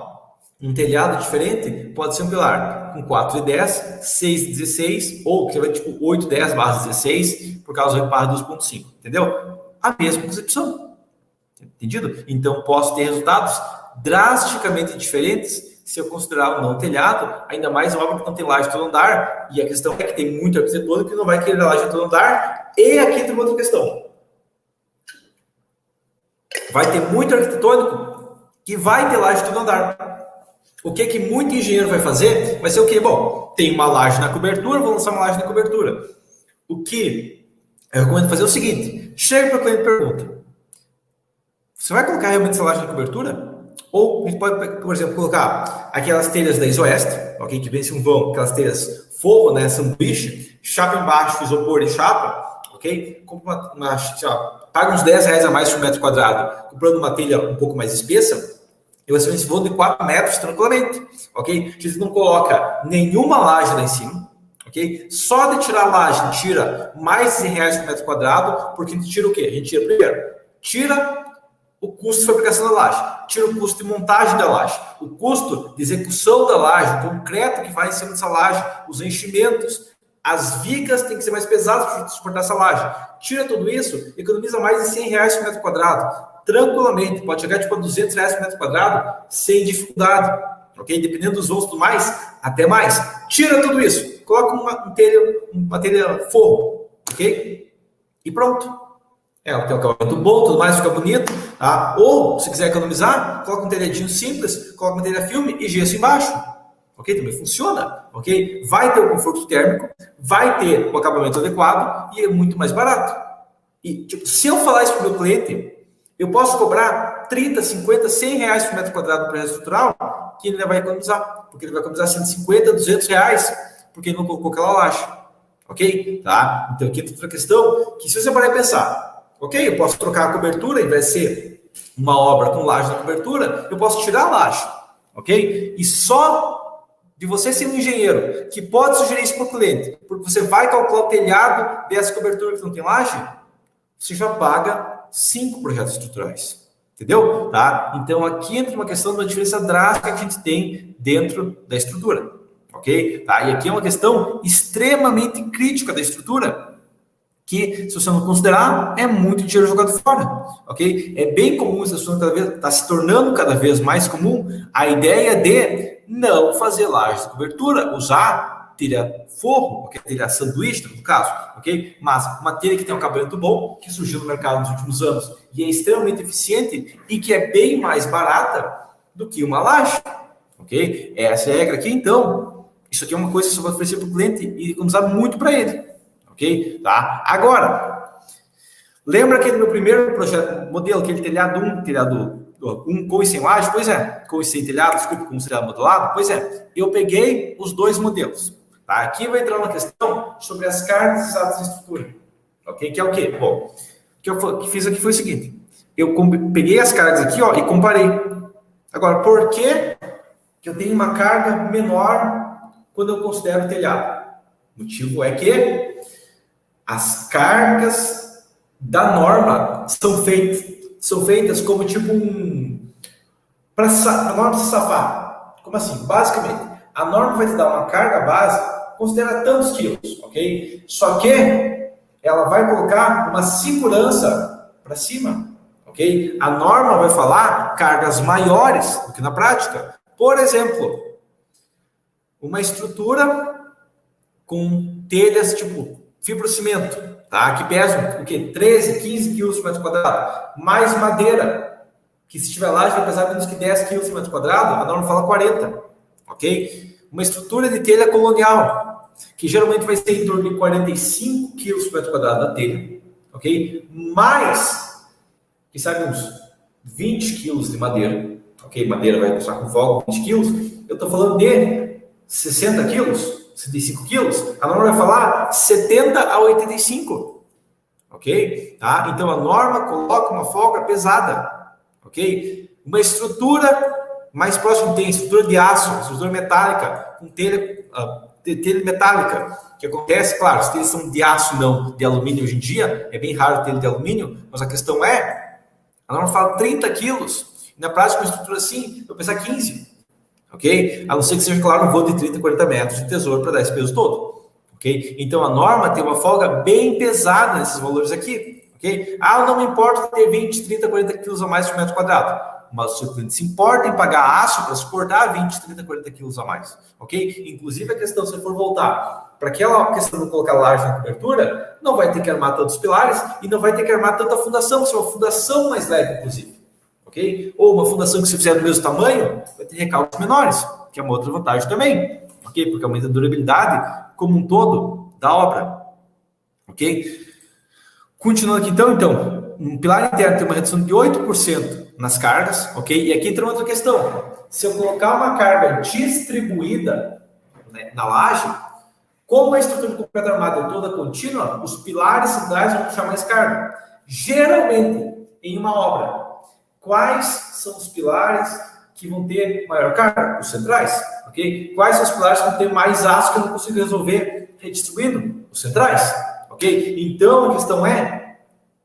um telhado diferente, pode ser um pilar com 4 e 10, 6 e 16, ou que você vai tipo 8, 10 barras 16, por causa da barra 2.5, entendeu? A mesma concepção. Entendido? Então, posso ter resultados drasticamente diferentes se eu considerar um não telhado, ainda mais uma obra que não tem laje todo andar, e a questão é que tem muito arquitetônico que não vai querer laje todo andar, e aqui tem uma outra questão. Vai ter muito arquitetônico que vai ter laje todo andar. O que muito engenheiro vai fazer? Vai ser o quê? Bom, tem uma laje na cobertura, vou lançar uma laje na cobertura. O que eu recomendo fazer é o seguinte, chega para o cliente e pergunta, você vai colocar realmente essa laje na cobertura? Ou a gente pode, por exemplo, colocar aquelas telhas da Isoeste, ok? Que vem um vão, aquelas telhas forro, né? Sanduíche, chapa embaixo, isopor e chapa, ok? Compra paga uns 10 reais a mais por metro quadrado, comprando uma telha um pouco mais espessa, e você vai esse vão de 4 metros tranquilamente, ok? Você não coloca nenhuma laje lá em cima, ok? Só de tirar a laje, tira mais de 100 reais por metro quadrado, porque a gente tira o quê? A gente tira primeiro, tira o custo de fabricação da laje, tira o custo de montagem da laje, o custo de execução da laje, o concreto que vai em cima dessa laje, os enchimentos, as vigas têm que ser mais pesadas para suportar essa laje. Tira tudo isso, economiza mais de 100 reais por metro quadrado, tranquilamente, pode chegar tipo a 200 reais por metro quadrado, sem dificuldade, ok? Dependendo dos voos e tudo mais, até mais. Tira tudo isso, coloca uma telha forro, ok? E pronto. Tem um acabamento bom, tudo mais, fica bonito, tá? Ou, se quiser economizar, coloca um telhadinho simples, coloca uma telha filme e gesso embaixo, ok? Também funciona, ok? Vai ter o conforto térmico, vai ter o acabamento adequado e é muito mais barato. E, tipo, se eu falar isso para o meu cliente, eu posso cobrar 30, 50, 100 reais por metro quadrado para projeto estrutural, que ele vai economizar, porque ele vai economizar 150, 200 reais, porque ele não colocou aquela laje, ok? Tá? Então, aqui tem outra questão, que se você parar e pensar, ok, eu posso trocar a cobertura, e vai ser uma obra com laje na cobertura, eu posso tirar a laje, ok? E só de você ser um engenheiro que pode sugerir isso para o cliente, porque você vai calcular o telhado dessa cobertura que não tem laje, você já paga 5 projetos estruturais, entendeu? Tá? Então, aqui entra uma questão de uma diferença drástica que a gente tem dentro da estrutura, ok? Tá? E aqui é uma questão extremamente crítica da estrutura, que, se você não considerar, é muito dinheiro jogado fora, ok? É bem comum, está se tornando cada vez mais comum a ideia de não fazer lajes de cobertura, usar telha forro, okay? Telha sanduíche, no caso, ok? Mas uma telha que tem um acabamento bom, que surgiu no mercado nos últimos anos e é extremamente eficiente e que é bem mais barata do que uma laje, ok? Essa é a regra aqui, então, isso aqui é uma coisa que você vai oferecer para o cliente e economizar muito para ele. Ok? Tá? Agora, lembra aquele meu primeiro projeto, modelo, aquele telhado 1 com e sem laje? Pois é, com e sem telhado, desculpa, com telhado modulado? Pois é, eu peguei os dois modelos. Tá? Aqui vai entrar uma questão sobre as cargas usadas em estrutura. Ok? Que é o quê? Bom, o que eu fiz aqui foi o seguinte, eu peguei as cargas aqui, ó, e comparei. Agora, por que eu tenho uma carga menor quando eu considero o telhado? O motivo é que as cargas da norma são feitas como tipo para a norma se safar. Como assim? Basicamente, a norma vai te dar uma carga base, considera tantos quilos, ok? Só que ela vai colocar uma segurança para cima, ok? A norma vai falar cargas maiores do que na prática. Por exemplo, uma estrutura com telhas tipo fibrocimento, tá? Que pesam o quê? 13, 15 quilos por metro quadrado, mais madeira, que se estiver lá já vai pesar menos que 10 quilos por metro quadrado, a norma fala 40, ok? Uma estrutura de telha colonial, que geralmente vai ser em torno de 45 quilos por metro quadrado da telha, ok? Mais, que sabe, uns 20 quilos de madeira, ok? Madeira vai passar com folga, 20 quilos. Eu estou falando de 60 quilos, 65 quilos. A norma vai falar 70 a 85, ok? Tá? Então, a norma coloca uma folga pesada, ok? Uma estrutura mais próxima tem estrutura de aço, estrutura metálica, com telha metálica, que acontece, claro, as telhas são de aço, não de alumínio hoje em dia, é bem raro telha de alumínio, mas a questão é, a norma fala 30 quilos, e na prática uma estrutura assim, eu vou pensar 15, ok? A não ser que seja, claro, um voo de 30, 40 metros de tesouro para dar esse peso todo, ok? Então a norma tem uma folga bem pesada nesses valores aqui, ok? Ah, não me importa ter 20, 30, 40 quilos a mais por metro quadrado. Mas o seu cliente se importa em pagar aço para suportar 20, 30, 40 quilos a mais, ok? Inclusive a questão, se for voltar para aquela questão de colocar laje na cobertura, não vai ter que armar tantos pilares e não vai ter que armar tanta fundação, se é uma fundação mais leve, inclusive, ok? Ou uma fundação que se fizer do mesmo tamanho, vai ter recalques menores, que é uma outra vantagem também, ok? Porque aumenta a durabilidade como um todo da obra, ok? Continuando aqui então, um pilar interno tem uma redução de 8% nas cargas, ok? E aqui entra outra questão. Se eu colocar uma carga distribuída, né, na laje, como a estrutura de concreto armado é toda contínua, os pilares centrais vão puxar mais carga. Geralmente, em uma obra, quais são os pilares que vão ter maior carga? Os centrais, ok? Quais são os pilares que vão ter mais aço que eu não consigo resolver redistribuindo? Os centrais, ok? Então, a questão é,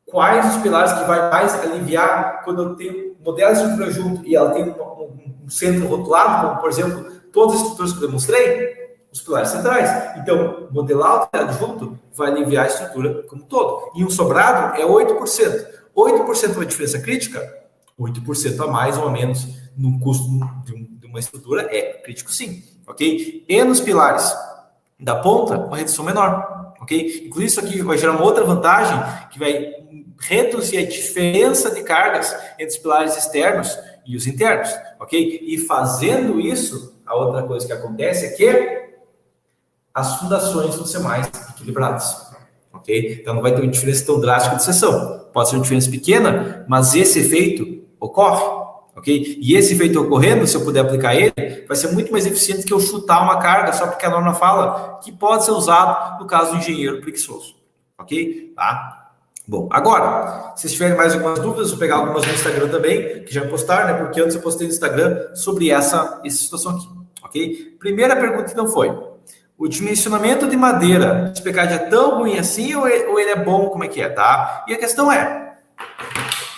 quais os pilares que vai mais aliviar quando eu tenho modelo de estrutura junto e ela tem um centro rotulado, como, por exemplo, todas as estruturas que eu demonstrei, os pilares centrais. Então, modelar o telhado junto vai aliviar a estrutura como um todo. E um sobrado é 8%. 8% é uma diferença crítica? 8% a mais ou a menos no custo de uma estrutura é crítico sim, ok? E nos pilares da ponta, uma redução menor, ok? Inclusive isso aqui vai gerar uma outra vantagem que vai reduzir a diferença de cargas entre os pilares externos e os internos, ok? E fazendo isso, a outra coisa que acontece é que as fundações vão ser mais equilibradas, ok? Então não vai ter uma diferença tão drástica de seção. Pode ser uma diferença pequena, mas esse efeito ocorre, ok? E esse efeito ocorrendo, se eu puder aplicar ele, vai ser muito mais eficiente que eu chutar uma carga só porque a norma fala que pode ser usado no caso do engenheiro preguiçoso, ok? Tá? Bom, agora, se tiverem mais algumas dúvidas, eu vou pegar algumas no Instagram também, que já postaram, né? Porque antes eu postei no Instagram sobre essa situação aqui, ok? Primeira pergunta então foi, o dimensionamento de madeira de SPCAD é tão ruim assim ou ele é bom, como é que é, tá? E a questão é,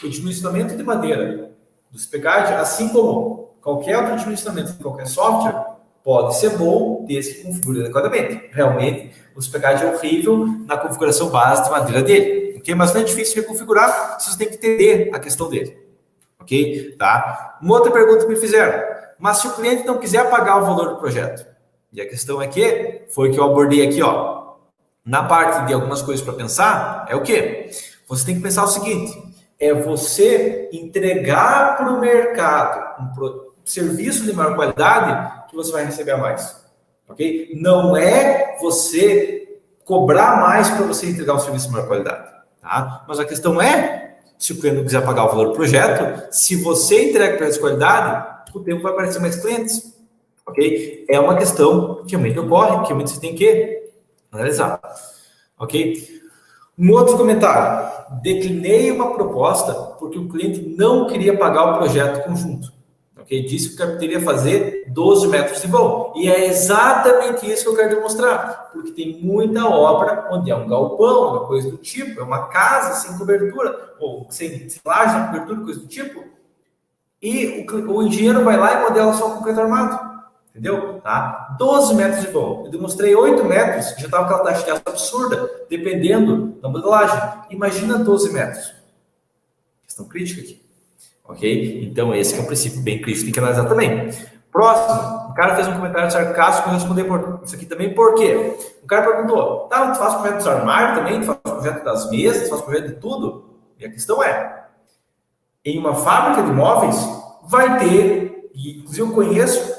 o dimensionamento de madeira do SPCAD, assim como qualquer outro dimensionamento de qualquer software, pode ser bom desde que configure adequadamente. Realmente, o SPCAD é horrível na configuração base de madeira dele. Okay? Mas não é difícil reconfigurar, você tem que entender a questão dele. Ok? Tá? Uma outra pergunta que me fizeram. Mas se o cliente não quiser pagar o valor do projeto? E a questão é que, foi que eu abordei aqui, ó. Na parte de algumas coisas para pensar, é o quê? Você tem que pensar o seguinte, é você entregar para o mercado um serviço de maior qualidade que você vai receber a mais. Ok? Não é você cobrar mais para você entregar um serviço de maior qualidade. Tá? Mas a questão é, se o cliente não quiser pagar o valor do projeto, se você entrega para essa qualidade, o tempo vai aparecer mais clientes. Ok? É uma questão que realmente ocorre, que realmente você tem que analisar. Ok? Um outro comentário. Declinei uma proposta porque o cliente não queria pagar o projeto conjunto. Ok? Disse que o carpinteiro ia fazer 12 metros de vão. E é exatamente isso que eu quero demonstrar. Porque tem muita obra onde é um galpão, uma coisa do tipo, é uma casa sem cobertura, ou sem laje na cobertura, coisa do tipo. E o engenheiro vai lá e modela só concreto armado. Entendeu? Tá? 12 metros de vão. Eu demonstrei 8 metros, já estava com aquela taxa de aço absurda, dependendo da modelagem. Imagina 12 metros. Questão crítica aqui. Ok? Então, esse que é um princípio bem crítico, tem que analisar também. Próximo, o cara fez um comentário sarcástico, eu responder por isso aqui também, por quê? O cara perguntou, tá, tu faz projeto dos armários também, tu faz projeto das mesas, tu faz projeto de tudo? E a questão é, em uma fábrica de móveis, vai ter, e inclusive eu conheço,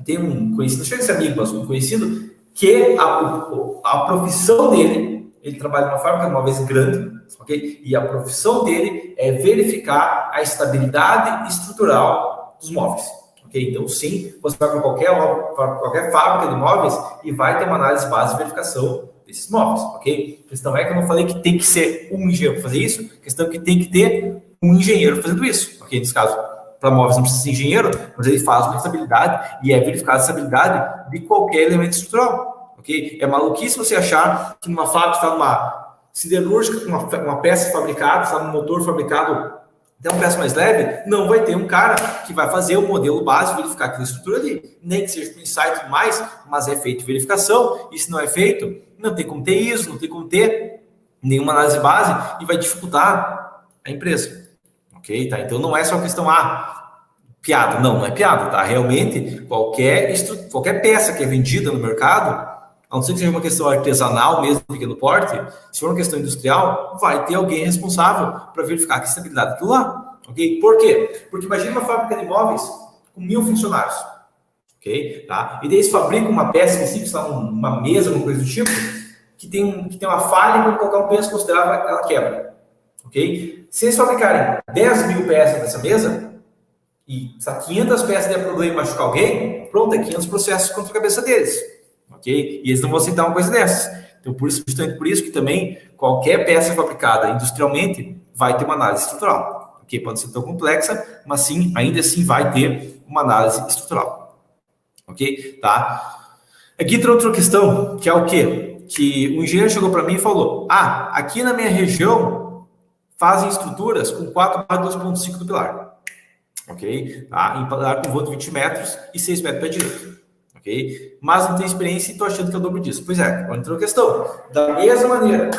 tem um conhecido, não chega a ser amigo, mas um conhecido, que a profissão dele, ele trabalha numa fábrica de móveis grande, ok? E a profissão dele é verificar a estabilidade estrutural dos móveis. Okay? Então, sim, você vai para qualquer fábrica de móveis e vai ter uma análise base de verificação desses móveis, ok? A questão é que eu não falei que tem que ser um engenheiro para fazer isso, a questão é que tem que ter um engenheiro fazendo isso, ok? Nesse caso, para móveis não precisa ser engenheiro, mas ele faz uma estabilidade e é verificada a estabilidade de qualquer elemento estrutural, ok? É maluquice você achar que numa fábrica está numa siderúrgica, uma peça fabricada, está num motor fabricado, tem uma peça mais leve, não vai ter um cara que vai fazer o modelo básico, verificar aquela estrutura ali. Nem que seja com insight e tudo mais, mas é feito verificação, e se não é feito, não tem como ter isso, não tem como ter nenhuma análise base, e vai dificultar a empresa. Ok? Tá? Então não é só questão, piada. Não é piada, tá? Realmente, qualquer peça que é vendida no mercado, a não ser que seja uma questão artesanal mesmo, pequeno porte, se for uma questão industrial, vai ter alguém responsável para verificar a estabilidade daquilo lá, ok? Por quê? Porque imagine uma fábrica de móveis com 1000 funcionários, ok? Tá? E daí eles fabricam uma peça específica, uma mesa, alguma coisa do tipo, que tem uma falha, quando colocar um peso considerável, ela quebra, ok? Se eles fabricarem 10.000 peças dessa mesa, e 500 peças der problema e machucar alguém, pronto, é 500 processos contra a cabeça deles. Ok? E eles não vão aceitar uma coisa dessas. Então, justamente por isso que também qualquer peça fabricada industrialmente vai ter uma análise estrutural. Ok? Pode ser tão complexa, mas sim, ainda assim vai ter uma análise estrutural. Ok? Tá? Aqui tem outra questão, que é o quê? Que o engenheiro chegou para mim e falou, aqui na minha região fazem estruturas com 4/2.5 do pilar. Ok? Tá? Em pilar com voo de 20 metros e 6 metros para direito. Okay? Mas não tem experiência e estou achando que é o dobro disso. Pois é, agora entrou a questão. Da mesma maneira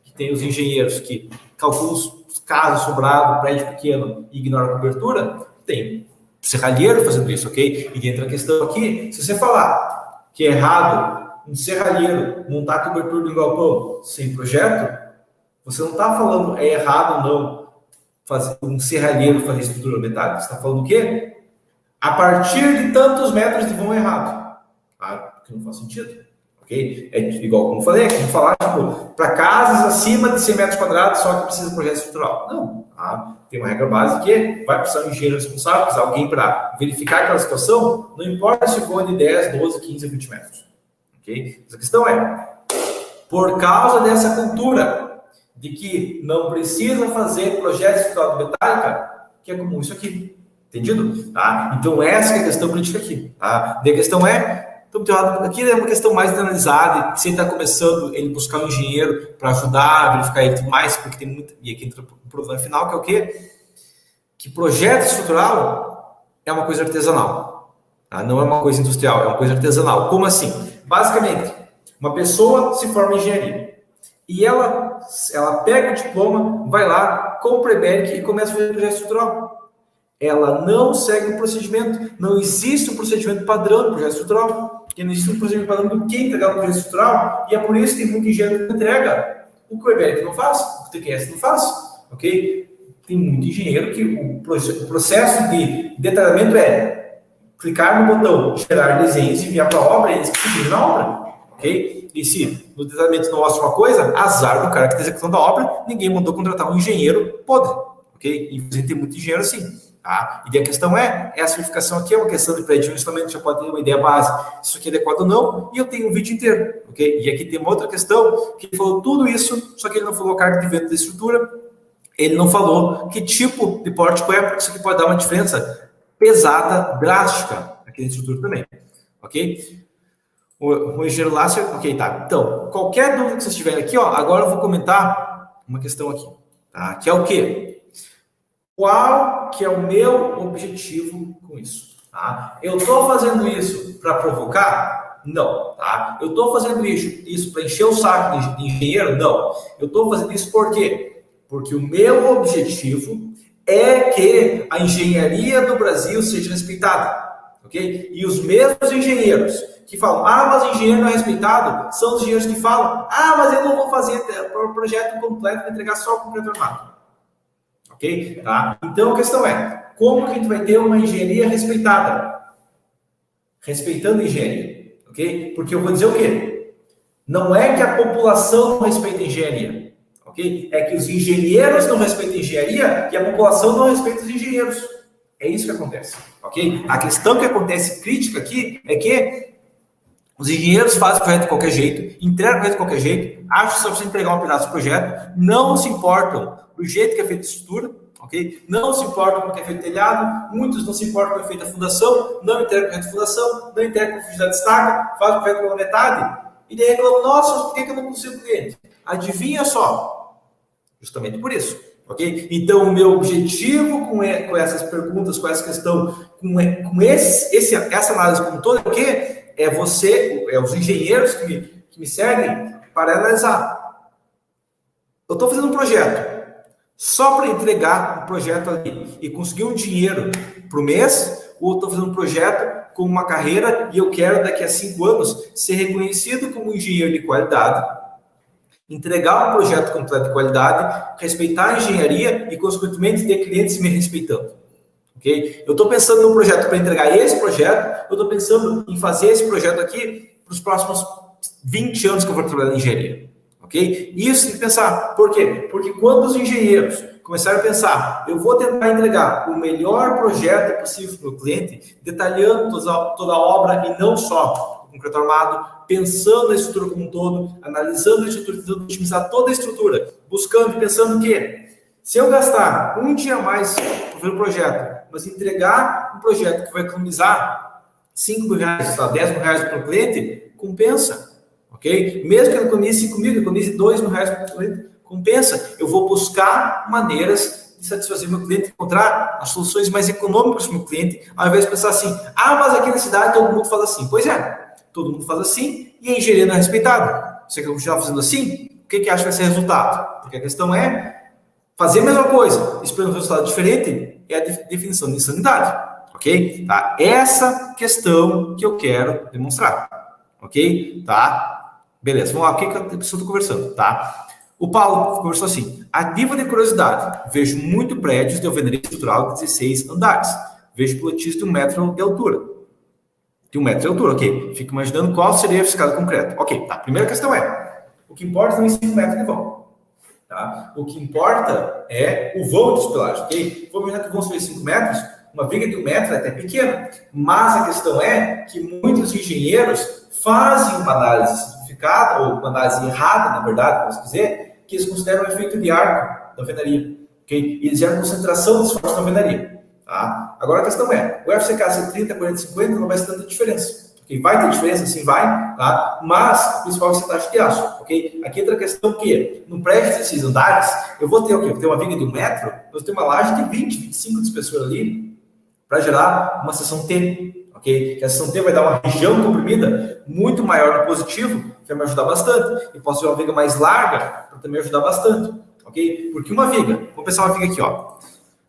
que tem os engenheiros que calculam os casos sobrados, prédio pequeno e ignoram a cobertura, tem serralheiro fazendo isso, ok? E entra a questão aqui, se você falar que é errado um serralheiro montar a cobertura do galpão sem projeto, você não está falando é errado ou não fazer um serralheiro fazer estrutura metálica. Você está falando o quê? A partir de tantos metros de vão errado. Que não faz sentido, ok? É igual como eu falei, como falar, para casas acima de 100 metros quadrados, só que precisa de projeto estrutural. Não, tem uma regra básica que vai precisar de um engenheiro responsável, precisar de alguém para verificar aquela situação, não importa se for de 10, 12, 15 ou 20 metros, ok? Mas a questão é, por causa dessa cultura de que não precisa fazer projeto estrutural de metálica, que é comum isso aqui, entendido? Tá? Então essa é a questão política aqui, tá? E a questão é, aqui é uma questão mais analisada, se ele está começando, ele buscar um engenheiro para ajudar a verificar ele tudo mais, porque tem muito. E aqui entra o problema final, que é o quê? Que projeto estrutural é uma coisa artesanal, tá? Não é uma coisa industrial, é uma coisa artesanal. Como assim? Basicamente, uma pessoa se forma em engenharia e ela pega o diploma, vai lá, compra o EBEC e começa a fazer projeto estrutural. Ela não segue o procedimento, não existe um procedimento padrão do projeto estrutural, porque não existe um procedimento padrão do que entregar o projeto estrutural, e é por isso que tem muito engenheiro que entrega o que o EBEC não faz, o que o TQS não faz, ok? Tem muito engenheiro que o processo de detalhamento é clicar no botão, gerar desenhos e enviar para a obra, e eles precisam na obra, ok? E se no detalhamento não mostra uma coisa, azar do cara que está executando a obra, ninguém mandou contratar um engenheiro podre, ok? E a gente tem muito engenheiro assim. Tá? E a questão essa verificação aqui é uma questão de pré-dimensionamento, já pode ter uma ideia base, se isso aqui é adequado ou não, e eu tenho um vídeo inteiro, ok? E aqui tem uma outra questão, que ele falou tudo isso, só que ele não falou carga de vento da estrutura, ele não falou que tipo de pórtico é, porque isso aqui pode dar uma diferença pesada, drástica, aqui na estrutura também, ok? O engenheiro Lácio, ok, tá. Então, qualquer dúvida que vocês tiverem aqui, agora eu vou comentar uma questão aqui, tá? Que é o quê? Qual que é o meu objetivo com isso? Tá? Eu estou fazendo isso para provocar? Não. Tá? Eu estou fazendo isso para encher o saco de engenheiro? Não. Eu estou fazendo isso por quê? Porque o meu objetivo é que a engenharia do Brasil seja respeitada, ok? E os mesmos engenheiros que falam, mas o engenheiro não é respeitado, são os engenheiros que falam, mas eu não vou fazer o projeto completo, vou entregar só o concreto armado, ok? Tá? Então a questão é, como que a gente vai ter uma engenharia respeitada? Respeitando a engenharia, ok? Porque eu vou dizer o quê? Não é que a população não respeita a engenharia, ok? É que os engenheiros não respeitam a engenharia e a população não respeita os engenheiros. É isso que acontece, ok? A questão que acontece crítica aqui é que os engenheiros fazem o projeto de qualquer jeito, entregam o projeto de qualquer jeito, acham que só precisa entregar um pedaço do projeto, não se importam do jeito que é feita a estrutura, ok? Não se importam com o que é feito o telhado, muitos não se importam com o que é feita a fundação, não entregam o projeto de fundação, não entregam a profundidade de estaca, fazem o projeto pela metade, e daí reclamam, nossa, por que eu não consigo cliente? Adivinha só, justamente por isso. Ok? Então, o meu objetivo com essas perguntas, com essa questão, com essa análise como toda, é o quê? Os engenheiros que me seguem para analisar. Eu estou fazendo um projeto só para entregar um projeto ali e conseguir um dinheiro para o mês, ou estou fazendo um projeto com uma carreira e eu quero daqui a 5 anos ser reconhecido como engenheiro de qualidade, entregar um projeto completo de qualidade, respeitar a engenharia e, consequentemente, ter clientes me respeitando. Okay? Eu estou pensando num projeto para entregar esse projeto, eu estou pensando em fazer esse projeto aqui para os próximos 20 anos que eu vou trabalhar em engenharia. Okay? Isso tem que pensar. Por quê? Porque quando os engenheiros começaram a pensar, eu vou tentar entregar o melhor projeto possível para o cliente, detalhando toda a obra e não só o concreto armado, pensando na estrutura como um todo, analisando a estrutura, tentando otimizar toda a estrutura, buscando e pensando que se eu gastar um dia a mais para fazer um projeto, mas entregar um projeto que vai economizar 5 mil reais, 10 mil reais para o cliente, compensa, ok? Mesmo que ele economize 5 mil, economize 2 mil reais para o cliente, compensa. Eu vou buscar maneiras de satisfazer meu cliente, encontrar as soluções mais econômicas para o meu cliente, ao invés de pensar assim, mas aqui na cidade todo mundo faz assim. Pois é, todo mundo faz assim e a engenharia não é respeitada. Você quer continuar fazendo assim? O que acha que vai ser resultado? Porque a questão é fazer a mesma coisa, esperando um resultado diferente, é a definição de insanidade, ok? Tá? Essa questão que eu quero demonstrar, ok? Tá? Beleza, vamos lá, o que a pessoa está conversando, tá? O Paulo conversou assim, a nível de curiosidade, vejo muito prédios de alvenaria estrutural de 16 andares, vejo pilotis de 1 metro de altura. De 1 metro de altura, ok? Fico imaginando qual seria a escada concreta. Ok, tá. A primeira questão é, o que importa não é 5 metros de vão. Tá? O que importa é o vão de espelagem, ok? Vamos imaginar que vão ser 5 metros, uma viga de 1 metro é até pequena, mas a questão é que muitos engenheiros fazem uma análise simplificada, ou uma análise errada, na verdade, posso dizer, que eles consideram o efeito de arco da alvenaria, ok? E eles geram concentração de esforço na alvenaria. Tá? Agora a questão é, o FCK ser 30, 40, 50 não vai ser tanta diferença. Okay? Vai ter diferença, sim vai, tá? Mas o principal é a taxa de aço. Okay? Aqui entra a questão que, no prédio de 16 andares, eu vou ter o quê? Vou ter uma viga de 1 metro, eu vou ter uma laje de 20, 25 de espessura ali, para gerar uma seção T. Okay? Que a seção T vai dar uma região comprimida muito maior no positivo, que vai me ajudar bastante. E posso ter uma viga mais larga, para também ajudar bastante. Okay? Porque uma viga, vamos pensar uma viga aqui, ó,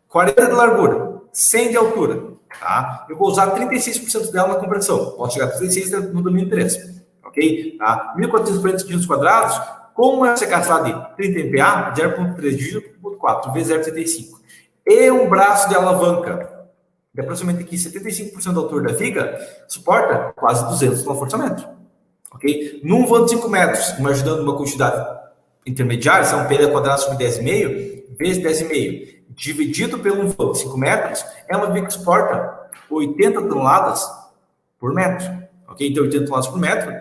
40 de largura, 100 de altura, tá? Eu vou usar 36% dela na compressão. Posso chegar a 36% no domínio 3, ok? Tá? 1.440 centímetros quadrados, com uma FCK de 30 MPa, 0.3 dividido por 4, vezes 0,75. E um braço de alavanca, de aproximadamente aqui 75% da altura da viga, suporta quase 200 kgfm, ok? Num vão de 5 metros, imaginando uma quantidade intermediária, se é um PL quadrado sobre 10,5, vezes 10,5, dividido pelo vão de 5 metros, é uma viga que suporta 80 toneladas por metro. Ok? Então, 80 toneladas por metro,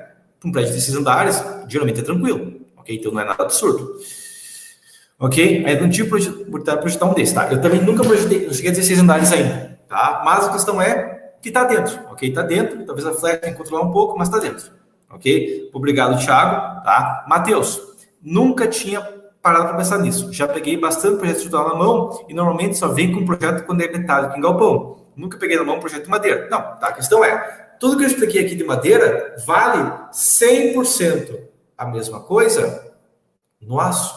um prédio de 6 andares, geralmente é tranquilo. Ok? Então, não é nada absurdo. Ok? Aí, não tinha projetar um desses, tá? Eu também nunca projetei, não cheguei a 16 andares ainda, tá? Mas a questão é que tá dentro, ok? Tá dentro, talvez a flex tenha que controlar um pouco, mas tá dentro. Ok? Obrigado, Thiago, tá? Matheus, nunca tinha parado para pensar nisso. Já peguei bastante projeto estrutural na mão e normalmente só vem com projeto quando é detalhe em galpão. Nunca peguei na mão um projeto de madeira. Não, tá? A questão é, tudo que eu expliquei aqui de madeira vale 100% a mesma coisa no aço.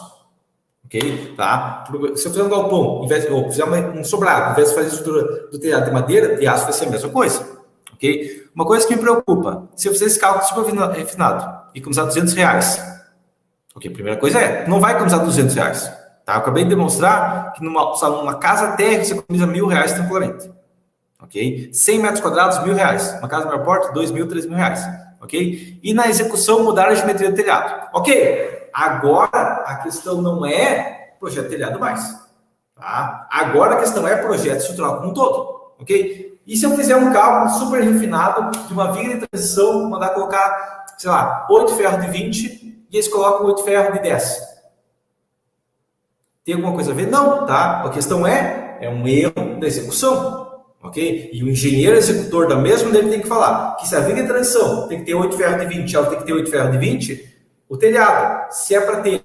ok? Tá? Se eu fizer um galpão, ou fizer um sobrado, ao invés de fazer a estrutura do telhado de madeira, de aço vai ser a mesma coisa, ok? Uma coisa que me preocupa, se eu fizer esse cálculo super refinado e economizar R$200, ok? Primeira coisa não vai economizar R$200, tá? Eu acabei de demonstrar que numa casa térrea você economiza R$1.000 tranquilamente, ok? 100 metros quadrados, R$1.000. Uma casa maior porte, R$2.000, R$3.000, ok? E na execução mudar a geometria do telhado, ok? Agora a questão não é projeto telhado mais, tá? Agora a questão é projeto estrutural como um todo, ok? E se eu fizer um cálculo super refinado de uma viga de transição, mandar colocar, sei lá, 8 ferros de 20 e eles colocam 8 ferros de 10? Tem alguma coisa a ver? Não, tá? A questão é um erro da execução, ok? E o engenheiro executor da mesma dele tem que falar que se a viga de transição tem que ter 8 ferros de 20, ela tem que ter 8 ferros de 20, o telhado, se é para ter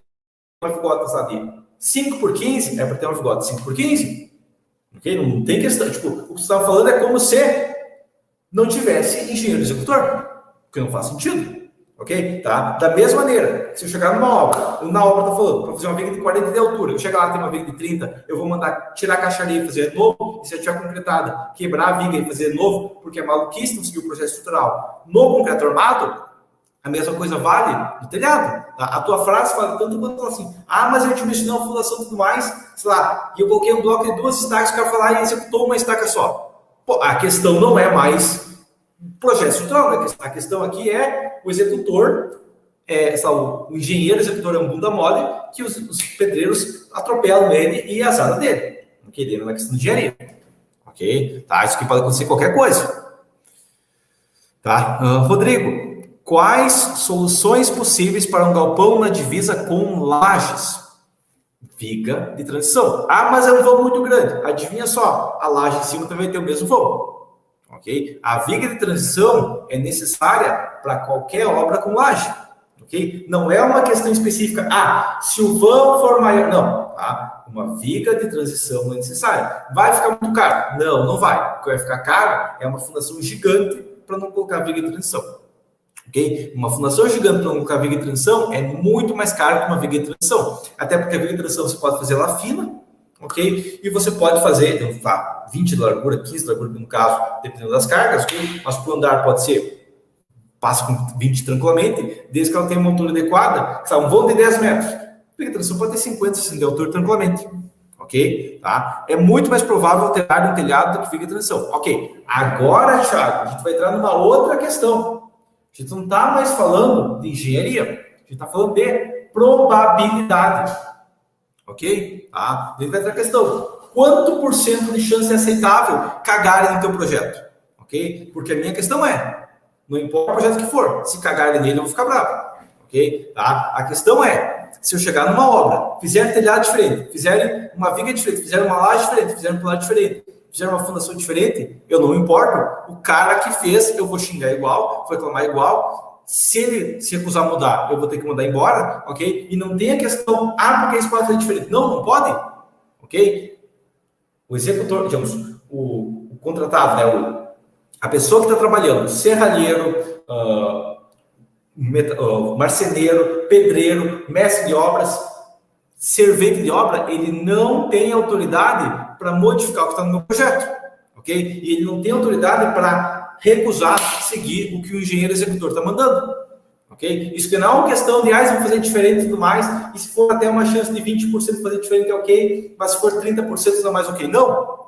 uma vigota de 5 por 15, é para ter uma vigota de 5 por 15. Ok? Não tem questão. Tipo, o que você estava falando é como se não tivesse engenheiro executor, o que não faz sentido. Ok? Tá? Da mesma maneira, se eu chegar numa obra, na obra está falando, para fazer uma viga de 40 de altura, eu chegar lá tem uma viga de 30, eu vou mandar tirar a caixaria e fazer novo, e se eu tiver concretado, quebrar a viga e fazer novo, porque é maluquice, não seguiu o processo estrutural. No concreto armado, a mesma coisa vale no telhado. A tua frase fala tanto quanto assim, mas eu te mencionei a fundação e tudo mais, sei lá, e eu coloquei um bloco de 2 estacas, o cara foi lá e executou uma estaca só. Pô, a questão não é mais projeto estrutural, né? A questão aqui é o executor, o engenheiro executor é um bunda mole, que os pedreiros atropelam ele e azar dele. Ok? Ele é uma questão de engenharia. Ok? Tá? Isso aqui pode acontecer qualquer coisa. Tá? Rodrigo, quais soluções possíveis para um galpão na divisa com lajes? Viga de transição. Mas é um vão muito grande. Adivinha só, a laje em cima também vai ter o mesmo vão. Ok? A viga de transição é necessária para qualquer obra com laje. Ok? Não é uma questão específica. Se o vão for maior. Não. Tá? Uma viga de transição é necessária. Vai ficar muito caro? Não, não vai. O que vai ficar caro é uma fundação gigante para não colocar viga de transição. Ok? Uma fundação gigante para colocar viga de transição é muito mais caro que uma viga de transição. Até porque a viga de transição você pode fazer ela fina, ok? E você pode fazer 20 de largura, 15 de largura no caso, dependendo das cargas, ok? Mas para o andar pode ser, passa com 20 tranquilamente, desde que ela tenha uma altura adequada, um vão de 10 metros. A viga de transição pode ter 50, 60 de altura tranquilamente. Ok? Tá? É muito mais provável ter um telhado do que viga de transição. Ok. Agora, Thiago, a gente vai entrar numa outra questão. A gente não está mais falando de engenharia, a gente está falando de probabilidade. Ok? Tá? A gente vai entrar na questão. Quanto por cento de chance é aceitável cagarem no teu projeto? Ok? Porque a minha questão não importa o projeto que for, se cagarem nele eu vou ficar bravo. Ok? Tá? A questão se eu chegar numa obra, fizerem telhado diferente, fizerem uma viga diferente, fizerem uma laje diferente, fizerem um pilar diferente, fizeram uma fundação diferente, eu não me importo. O cara que fez, eu vou xingar igual, vou reclamar igual. Se ele se recusar a mudar, eu vou ter que mandar embora, ok? E não tem a questão, porque eles podem fazer diferente. Não, não podem, ok? O executor, digamos, o contratado, né? A pessoa que está trabalhando, serralheiro, marceneiro, pedreiro, mestre de obras, servente de obra, ele não tem autoridade para modificar o que está no meu projeto, ok? E ele não tem autoridade para recusar seguir o que o engenheiro executor está mandando, ok? Isso que não é uma questão de, vamos fazer diferente e tudo mais, e se for até uma chance de 20% de fazer diferente é ok, mas se for 30% não é mais ok. Não.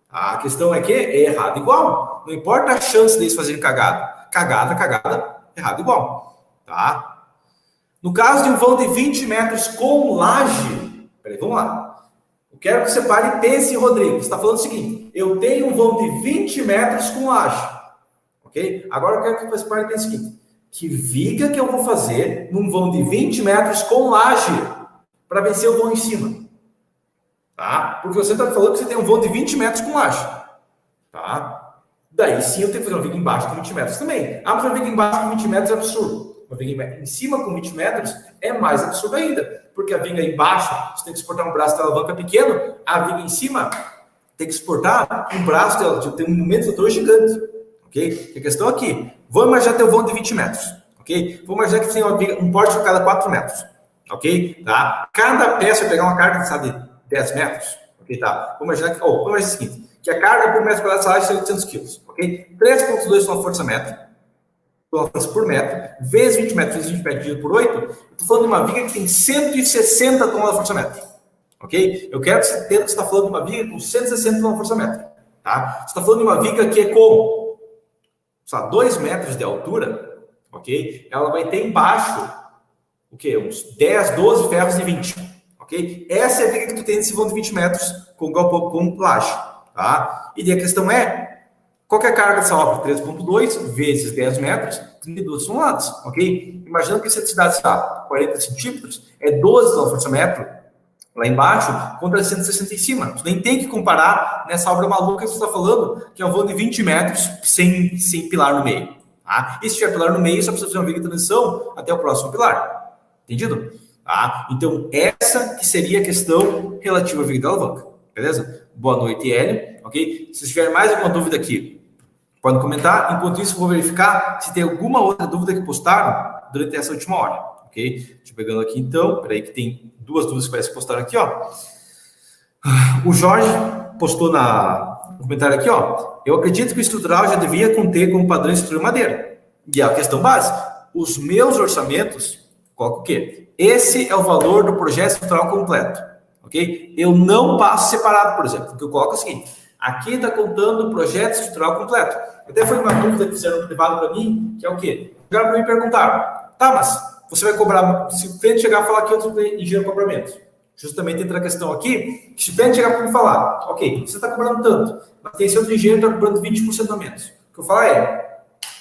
A questão é que é errado igual. Não importa a chance deles fazerem cagada. Cagada, errado igual. Tá? No caso de um vão de 20 metros com laje, peraí, vamos lá. Eu quero que você pare e pense, Rodrigo. Você está falando o seguinte, eu tenho um vão de 20 metros com laje. Ok? Agora eu quero que você pare e pense o seguinte, que viga que eu vou fazer num vão de 20 metros com laje para vencer o vão em cima? Tá? Porque você está falando que você tem um vão de 20 metros com laje. Tá? Daí sim eu tenho que fazer uma viga embaixo com 20 metros também. Mas uma viga embaixo com 20 metros é absurdo. Uma viga em cima com 20 metros é mais absurdo ainda. Porque a viga embaixo, você tem que suportar um braço de alavanca pequeno. A viga em cima tem que suportar um braço de um momento de dor gigante. Ok? A questão aqui, vamos imaginar ter um vão de 20 metros. Ok? Vamos imaginar que tem uma viga, um porte a cada 4 metros. ok? Tá? Cada peça vai pegar uma carga, sabe, de 10 metros, ok? Tá? Vamos imaginar vamos imaginar o seguinte, que a carga por metro quadrado de salagem é 800 quilos, ok? 3,2 toneladas-força-metro, toneladas por metro, vezes 20 metros, vezes 20 metros dividido por 8, eu estou falando de uma viga que tem 160 toneladas-força-metro, ok? Eu quero que você entenda que você está falando de uma viga com 160 toneladas-força-metro, tá? Você está falando de uma viga que é como? 2 metros de altura, ok? Ela vai ter embaixo, o quê? Uns 10, 12 ferros de 20, ok? Essa é a viga que tu tem nesse vão de 20 metros com galpão, com laje, tá? E daí a questão é, qual que é a carga dessa obra? 3,2 vezes 10 metros, 32 toneladas, ok? Imagina que essa atividade está 40 centímetros, é 12 toneladas por metro lá embaixo, contra 160 em cima. Tu nem tem que comparar nessa obra maluca que você está falando, que é um vão de 20 metros sem pilar no meio. Tá? E se tiver pilar no meio, só precisa fazer uma viga de transição até o próximo pilar. Entendido? Tá? Então, essa que seria a questão relativa à viga da alavanca. Beleza? Boa noite, Hélio. Ok? Se tiver mais alguma dúvida aqui, pode comentar. Enquanto isso, eu vou verificar se tem alguma outra dúvida que postaram durante essa última hora. Ok? Deixa eu pegando aqui então. Peraí que tem 2 dúvidas que parece que postaram aqui, ó. O Jorge postou no comentário aqui, ó. Eu acredito que o estrutural já devia conter como padrão estrutura de madeira. E a questão básica, os meus orçamentos, coloco o quê? Esse é o valor do projeto estrutural completo, ok? Eu não passo separado, por exemplo, porque eu coloco o seguinte, aqui está contando o projeto estrutural completo. Até foi uma dúvida que fizeram no privado para mim, que é o quê? Chegaram para mim e perguntaram, tá, mas você vai cobrar, se o cliente chegar a falar que outro engenheiro cobra menos. Justamente entra a questão aqui, que se o cliente chegar para mim e falar, ok, você está cobrando tanto, mas tem esse outro engenheiro que está cobrando 20% a menos. O que eu falo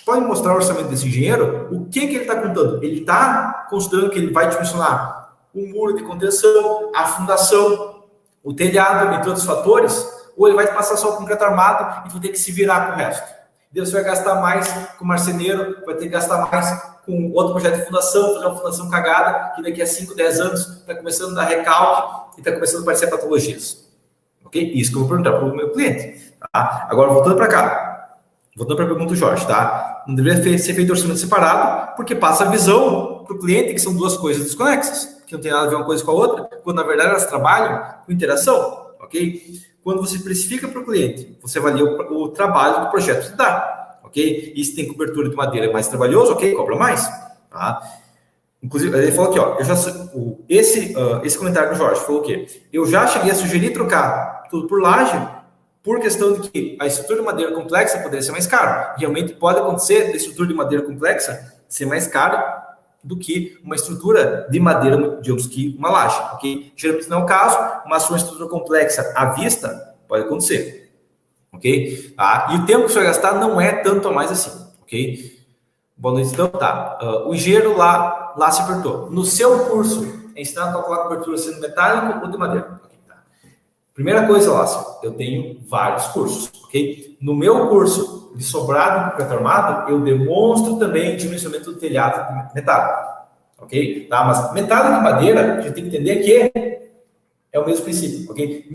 pode mostrar o orçamento desse engenheiro, o que ele está contando? Ele está considerando que ele vai dimensionar o muro de contenção, a fundação, o telhado, entre outros fatores, ou ele vai passar só o concreto armado e tu vai ter que se virar com o resto. Daí você vai gastar mais com marceneiro, vai ter que gastar mais com outro projeto de fundação, fazer uma fundação cagada, que daqui a 5, 10 anos está começando a dar recalque e está começando a aparecer patologias. Ok? Isso que eu vou perguntar para o meu cliente. Tá? Agora, voltando para cá. Voltando para a pergunta do Jorge, tá? Não deveria ser feito orçamento separado, porque passa a visão para o cliente que são 2 coisas desconexas, que não tem nada a ver uma coisa com a outra, quando na verdade elas trabalham com interação, ok? Quando você precifica para o cliente, você avalia o trabalho que o projeto te dá, ok? E se tem cobertura de madeira mais trabalhoso, ok, cobra mais, tá? Inclusive, ele falou aqui, ó, esse comentário do Jorge falou o quê? Eu já cheguei a sugerir trocar tudo por laje, por questão de que a estrutura de madeira complexa poderia ser mais cara. Realmente pode acontecer da estrutura de madeira complexa ser mais cara do que uma estrutura de madeira, digamos que uma laje, ok? Geralmente não é o caso, mas uma estrutura complexa à vista pode acontecer, ok? E o tempo que você vai gastar não é tanto a mais assim, ok? Boa noite, então, tá. O engenheiro lá se apertou. No seu curso, é ensinado a calcular a cobertura sendo metálico ou de madeira? Primeira coisa, Lácio, eu tenho vários cursos, ok? No meu curso de sobrado em concreto armado, eu demonstro também o dimensionamento do telhado metálico, ok? Tá? Mas metálico e madeira, a gente tem que entender que é o mesmo princípio, ok?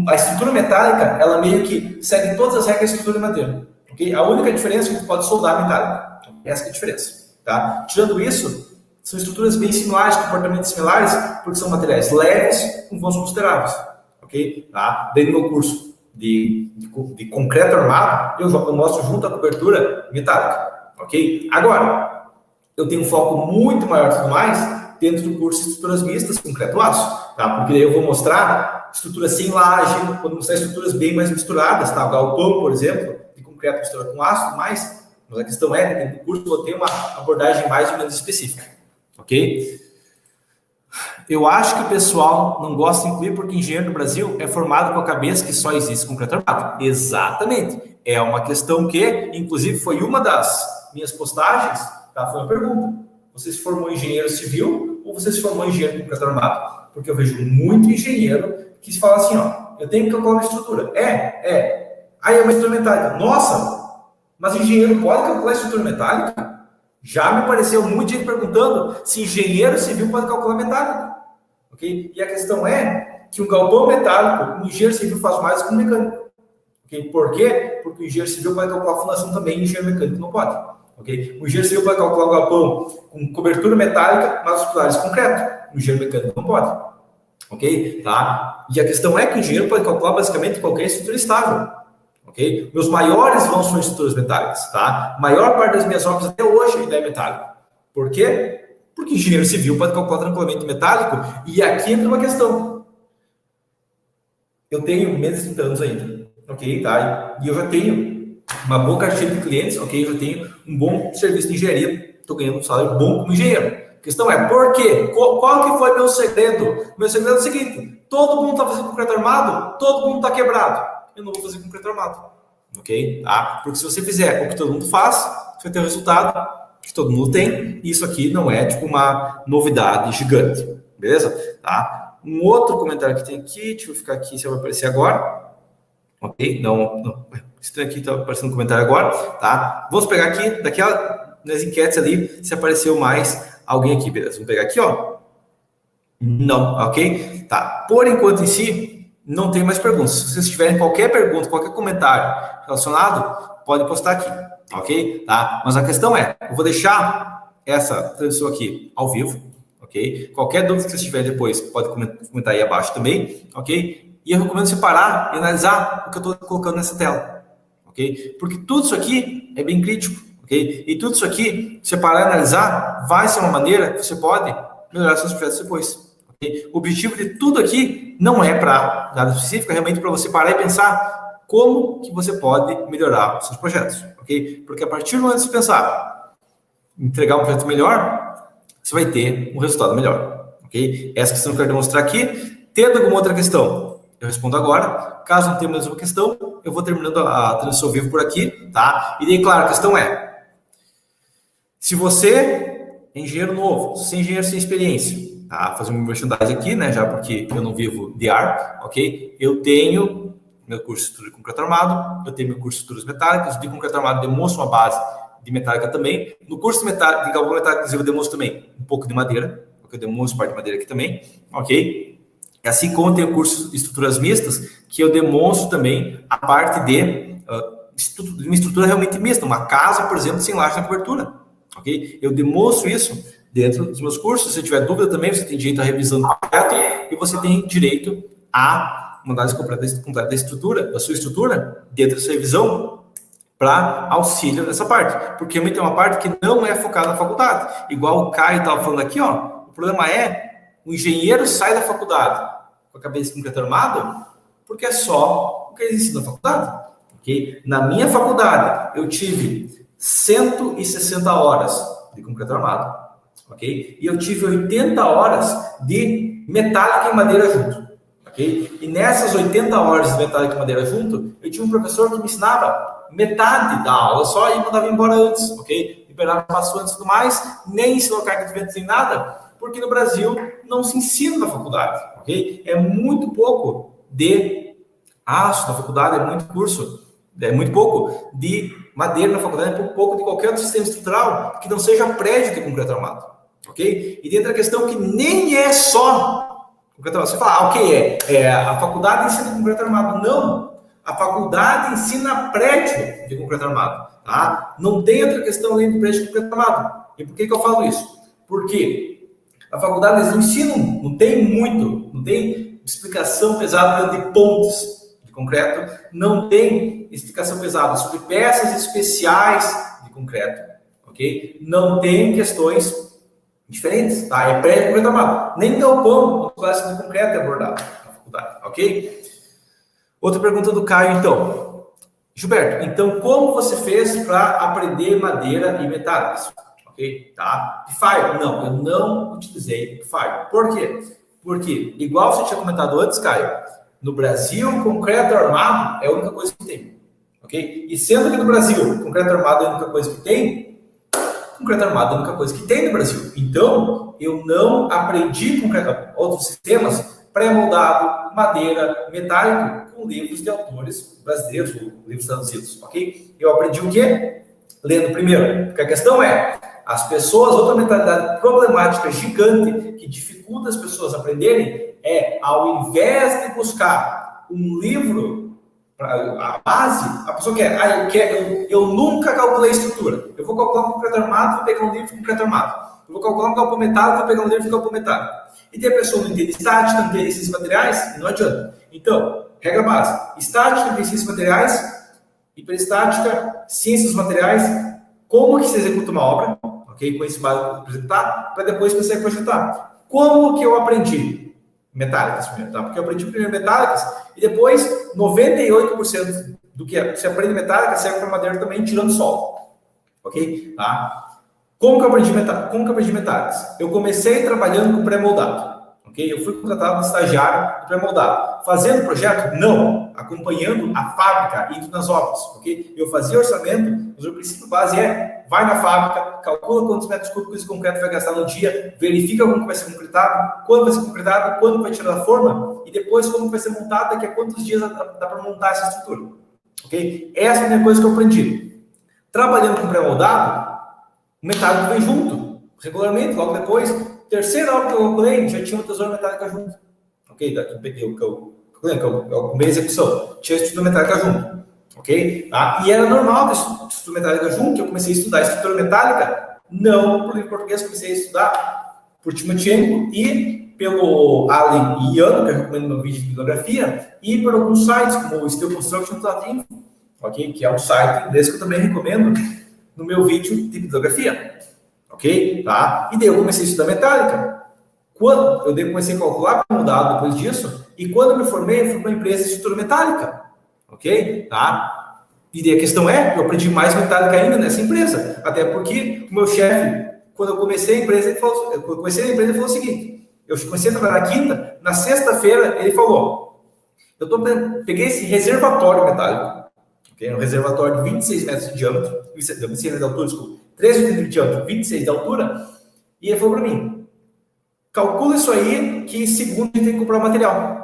A estrutura metálica, ela meio que segue todas as regras da estrutura de madeira, ok? A única diferença é que você pode soldar metálico. Essa é a diferença, tá? Tirando isso, são estruturas bem similares, comportamentos similares, porque são materiais leves com vãos consideráveis, ok? Tá? Daí no meu curso de concreto armado, eu mostro junto à cobertura metálica, ok? Agora, eu tenho um foco muito maior e tudo mais dentro do curso de estruturas mistas, concreto aço, tá? Porque daí eu vou mostrar estruturas sem laje, vou mostrar estruturas bem mais misturadas, tá? O galpão, por exemplo, de concreto misturado com aço e tudo mais, mas a questão é, dentro do curso, eu vou ter uma abordagem mais ou menos específica. Ok? Eu acho que o pessoal não gosta de incluir porque engenheiro no Brasil é formado com a cabeça que só existe concreto armado. Exatamente. É uma questão que, inclusive, foi uma das minhas postagens, tá? Foi uma pergunta. Você se formou em engenheiro civil ou você se formou em engenheiro de concreto armado? Porque eu vejo muito engenheiro que se fala assim, ó, eu tenho que calcular uma estrutura. Aí é uma estrutura metálica. Nossa, mas engenheiro pode calcular estrutura metálica? Já me apareceu muito gente perguntando se engenheiro civil pode calcular metálico, ok? E a questão é que um galpão metálico, um engenheiro civil faz mais que um mecânico, ok? Por quê? Porque o engenheiro civil pode calcular a fundação também, e o engenheiro mecânico não pode, ok? O engenheiro civil pode calcular um galpão com cobertura metálica, mas os pilares de concreto. O engenheiro mecânico não pode, ok? Tá? E a questão é que o engenheiro pode calcular basicamente qualquer estrutura estável, ok? Meus maiores vãos são estruturas metálicas, tá? A maior parte das minhas obras até hoje ainda é metálico. Por quê? Porque engenheiro civil pode calcular tranquilamente metálico, e aqui entra uma questão. Eu tenho menos de 30 anos ainda, ok? Tá? E eu já tenho uma boa carteira de clientes, ok? Eu já tenho um bom serviço de engenharia, estou ganhando um salário bom como engenheiro. A questão é, por quê? Qual que foi meu segredo? Meu segredo é o seguinte, todo mundo está fazendo concreto armado, todo mundo está quebrado. Eu não vou fazer concreto armado, ok? Tá? Porque se você fizer o que todo mundo faz, você vai ter o resultado que todo mundo tem, e isso aqui não é tipo uma novidade gigante, beleza? Tá? Um outro comentário que tem aqui, deixa eu ficar aqui se vai aparecer agora, ok? Não, esse trem aqui está aparecendo no comentário agora, tá? Vamos pegar aqui, nas enquetes ali, se apareceu mais alguém aqui, beleza? Vamos pegar aqui, ó. Não, ok? Tá. Por enquanto em si, não tem mais perguntas. Se vocês tiverem qualquer pergunta, qualquer comentário relacionado, pode postar aqui, ok? Tá? Mas a questão é, eu vou deixar essa transmissão aqui ao vivo, ok? Qualquer dúvida que vocês tiverem depois, pode comentar aí abaixo também, ok? E eu recomendo separar e analisar o que eu estou colocando nessa tela, ok? Porque tudo isso aqui é bem crítico, ok? E tudo isso aqui, separar e analisar, vai ser uma maneira que você pode melhorar seus projetos depois. Okay? O objetivo de tudo aqui não é para nada específico, é realmente para você parar e pensar como que você pode melhorar os seus projetos, ok? Porque a partir do momento que você pensar em entregar um projeto melhor, você vai ter um resultado melhor, ok? Essa questão que eu quero demonstrar aqui. Tendo alguma outra questão, eu respondo agora. Caso não tenha mais uma questão, eu vou terminando a transmissão ao vivo por aqui, tá? E daí, claro, a questão é, se você é engenheiro novo, se você é engenheiro sem experiência, tá? Fazer um merchandising aqui, né? Já porque eu não vivo de ar, ok? Eu tenho meu curso de estrutura de concreto armado, eu tenho meu curso de estruturas metálicas, de concreto armado demonstro uma base de metálica também. No curso de galvão metálico, inclusive, eu demonstro também um pouco de madeira, porque eu demonstro parte de madeira aqui também, ok? Assim como tem o curso de estruturas mistas, que eu demonstro também a parte de uma estrutura realmente mista, uma casa, por exemplo, sem laje na cobertura, ok? Eu demonstro isso dentro dos meus cursos. Se você tiver dúvida também, você tem direito a revisão do projeto e você tem direito a uma análise completa da estrutura, da sua estrutura, dentro dessa revisão, para auxílio nessa parte. Porque realmente é uma parte que não é focada na faculdade. Igual o Caio estava falando aqui, ó, o problema é o engenheiro sai da faculdade com a cabeça de concreto armado porque é só o que eles ensinam na faculdade. Okay? Na minha faculdade, eu tive 160 horas de concreto armado, ok? E eu tive 80 horas de metálica e madeira junto, ok? E nessas 80 horas de metálica e madeira junto, eu tive um professor que me ensinava metade da aula só e mandava embora antes, ok? Liberava espaço antes e tudo mais, nem ensinou carga de vento nem nada, porque no Brasil não se ensina na faculdade, ok? É muito pouco de aço na faculdade, é muito curso, é muito pouco de madeira na faculdade, é muito pouco de qualquer outro sistema estrutural que não seja prédio de concreto armado, ok? E dentro da questão que nem é só concreto armado, você fala, ok, a faculdade ensina concreto armado, não, a faculdade ensina prédio de concreto armado, tá? Não tem outra questão além do prédio de concreto armado. E por que eu falo isso? Porque a faculdade eles não ensinam, não tem explicação pesada de pontes de concreto, não tem explicação pesada sobre peças especiais de concreto, ok? Não tem questões diferentes, tá? É prédio de concreto armado. Nem galpão, clássico de concreto é abordado na faculdade, ok? Outra pergunta do Caio, então. Gilberto, então como você fez para aprender madeira e metálicos? Ok? Tá? Fire? Não, eu não utilizei Fire. Por quê? Porque, igual você tinha comentado antes, Caio, no Brasil, concreto armado é a única coisa que tem. Ok? E sendo que no Brasil, concreto armado é a única coisa que tem, concreto armado é a única coisa que tem no Brasil. Então, eu não aprendi outros sistemas pré-moldado, madeira, metálico, com livros de autores brasileiros, ou livros traduzidos, ok? Eu aprendi o quê? Lendo primeiro. Porque a questão é, as pessoas, outra mentalidade problemática gigante que dificulta as pessoas aprenderem é, ao invés de buscar um livro a base, a pessoa quer, eu nunca calculei estrutura. Eu vou calcular um concreto armado, vou pegar um livro de concreto armado. Eu vou calcular um galpão metálico, vou pegar um livro de galpão metálico. E tem a pessoa que não entende estática, não entende esses materiais, não adianta. Então, regra básica, estática, ciências materiais, hiperestática, ciências materiais, como que se executa uma obra, ok? Com esse básico para executar, para depois você projetar. Como que eu aprendi? Metálicas primeiro, tá? Porque eu aprendi primeiro metálicas e depois 98% do que você aprende metálica serve para madeira também, tirando solo, ok? Tá? Como que eu aprendi metálicas? Eu comecei trabalhando com pré-moldado, ok? Eu fui contratado de estagiário de pré-moldado. Fazendo projeto? Não. Acompanhando a fábrica, indo nas obras, ok? Eu fazia orçamento, mas o princípio base é, vai na fábrica, calcula quantos metros cúbicos de concreto vai gastar no dia, verifica como vai ser concretado, quando vai ser concretado, quando vai tirar da forma, e depois como vai ser montado, daqui a quantos dias dá para montar essa estrutura, ok? Essa é a primeira coisa que eu aprendi. Trabalhando com pré-moldado, o metálico vem junto, regularmente, logo depois. Terceira obra que eu calculei, já tinha uma tesoura metálica junto. Ok? Daqui eu peguei o que eu comecei a execução. Tinha a estrutura metálica junto. Ok? Tá? E era normal ter estrutura metálica junto, que eu comecei a estudar estrutura metálica, não por livro português, comecei a estudar por Timochenko e pelo Allen e Iano, que eu recomendo no vídeo de bibliografia, e por alguns sites, como o Steel Construction Info, ok? Que é um site inglês que eu também recomendo no meu vídeo de bibliografia, ok? Tá? E daí eu comecei a estudar metálica. Quando eu comecei a calcular para mudar depois disso, e quando eu me formei, eu fui para uma empresa de estrutura metálica, ok? Tá? E daí a questão é, eu aprendi mais metálica ainda nessa empresa, até porque o meu chefe, quando eu comecei a empresa, ele falou o seguinte, eu comecei a trabalhar na quinta, na sexta-feira ele falou, peguei esse reservatório metálico, okay? Um reservatório de 26 metros de diâmetro, 26 metros de altura, desculpa, 13 metros de diâmetro, 26 de altura, e ele falou para mim, calcula isso aí, que segundo a gente tem que comprar o material.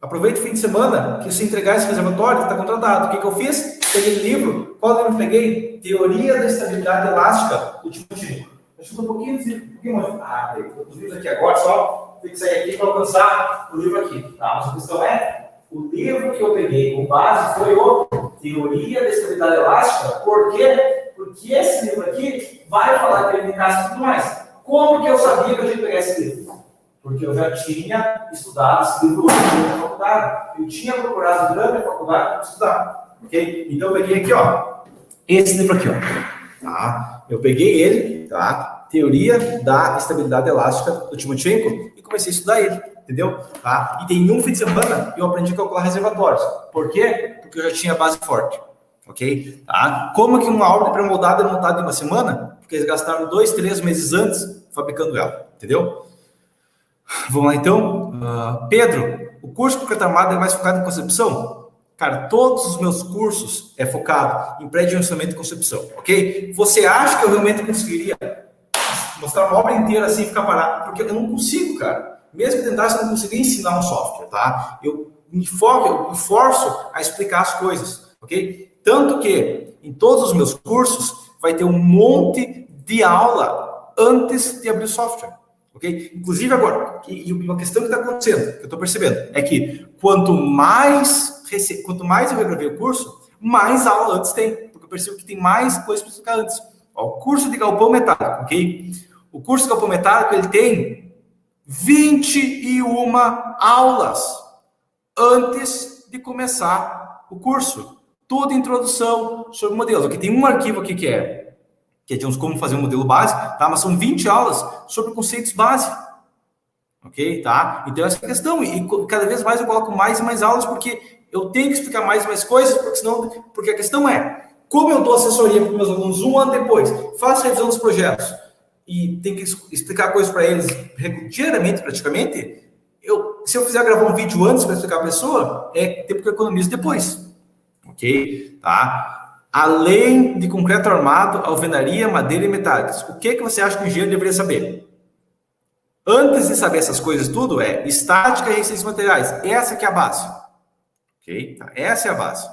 Aproveita o fim de semana, que se entregar esse reservatório, está contratado. O que eu fiz? Peguei o livro, qual livro eu peguei? Teoria da Estabilidade Elástica, do Timochenko. Acho que um pouquinho mais. Os livros aqui agora, só tem que sair aqui para alcançar o livro aqui. Tá? Mas a questão é, o livro que eu peguei com base foi o Teoria da Estabilidade Elástica. Por quê? Porque esse livro aqui vai falar de eficácia e tudo mais. Como que eu sabia que eu tinha que pegar esse livro? Porque eu já tinha estudado esse livro durante a faculdade. Eu tinha procurado durante a faculdade para estudar. Ok? Então eu peguei aqui, ó. Esse livro aqui, ó. Tá? Eu peguei ele, tá? Teoria da Estabilidade Elástica do Timochenko e comecei a estudar ele. Entendeu? Tá? E em um fim de semana eu aprendi a calcular reservatórios. Por quê? Porque eu já tinha base forte. Ok? Tá? Como que uma obra pré-moldada é montada em uma semana? Porque eles gastaram 2, 3 meses antes fabricando ela. Entendeu? Vamos lá então. Pedro, o curso de concreto armado é mais focado em concepção? Cara, todos os meus cursos é focado em pré-dimensionamento e concepção. Ok? Você acha que eu realmente conseguiria mostrar uma obra inteira assim e ficar parado? Porque eu não consigo, cara. Mesmo que tentasse, eu não conseguia ensinar um software, tá? Eu me forço a explicar as coisas, ok? Tanto que em todos os meus cursos vai ter um monte de aula antes de abrir o software, ok? Inclusive agora, e uma questão que está acontecendo, que eu estou percebendo, é que quanto mais eu regravei o curso, mais aula antes tem, porque eu percebo que tem mais coisa para explicar antes. Ó, o curso de galpão metálico, ok? O curso de galpão metálico, ele tem 21 aulas antes de começar o curso. Toda introdução sobre modelos. Aqui tem um arquivo aqui que é de uns como fazer um modelo base, tá? Mas são 20 aulas sobre conceitos base. Ok? Tá? Então essa é a questão. E cada vez mais eu coloco mais e mais aulas porque eu tenho que explicar mais e mais coisas, porque a questão é, como eu dou assessoria para os meus alunos um ano depois, faço revisão dos projetos e tenho que explicar coisas para eles diariamente, praticamente, se eu fizer gravar um vídeo antes para explicar a pessoa, é tempo que eu economizo depois. Ok? Tá? Além de concreto armado, alvenaria, madeira e metálicas, o que você acha que o engenheiro deveria saber? Antes de saber essas coisas tudo, é estática e resistência materiais. Essa que é a base. Ok? Tá? Essa é a base.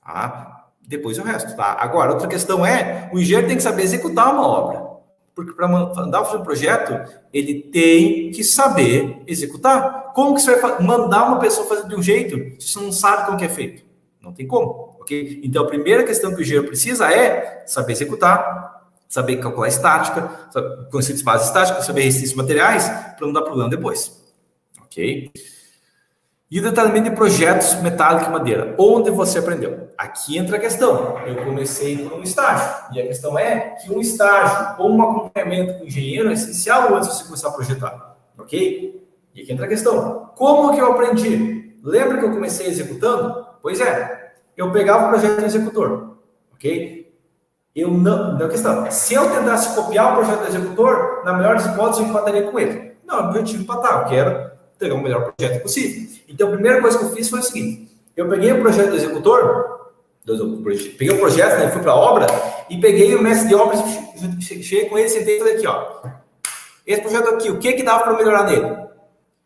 Tá? Depois o resto. Tá? Agora, outra questão é, o engenheiro tem que saber executar uma obra. Porque para mandar fazer um projeto, ele tem que saber executar. Como que você vai mandar uma pessoa fazer de um jeito se você não sabe como que é feito? Não tem como, ok? Então, a primeira questão que o engenheiro precisa é saber executar, saber calcular estática, conceitos de base estática, saber resistência de materiais, para não dar problema depois, ok? E o detalhamento de projetos metálico e madeira. Onde você aprendeu? Aqui entra a questão. Eu comecei por um estágio. E a questão é que um estágio ou um acompanhamento com o engenheiro é essencial antes de você começar a projetar. Ok? E aqui entra a questão. Como que eu aprendi? Lembra que eu comecei executando? Pois é. Eu pegava o projeto do executor. Ok? Não é questão. Se eu tentasse copiar o projeto do executor, na melhor das hipóteses, eu empataria com ele. Não, o objetivo é empatar. Eu quero pegar o melhor projeto possível. Então, a primeira coisa que eu fiz foi o seguinte: eu peguei o projeto do executor, peguei o projeto, né, fui para a obra, e peguei o mestre de obras, cheguei com ele, sentei e falei aqui, ó, esse projeto aqui, o que dava para melhorar nele?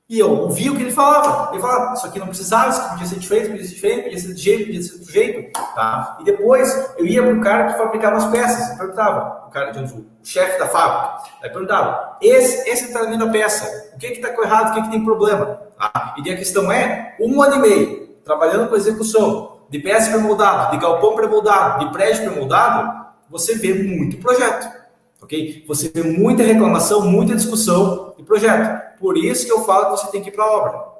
E eu ouvi o que ele falava. Ele falava, isso aqui não precisava, isso podia ser diferente, podia ser diferente, podia ser de jeito, podia ser do jeito. Tá? E depois eu ia para o cara que fabricava as peças, eu perguntava, o chefe da fábrica, aí perguntava, esse detalhamento da peça, o que está errado, o que tem problema? Tá? E a questão é, 1 ano e meio, trabalhando com execução, de peça pré-moldado, de galpão pré-moldado, de prédio pré-moldado, você vê muito projeto. Okay? Você vê muita reclamação, muita discussão de projeto. Por isso que eu falo que você tem que ir para a obra.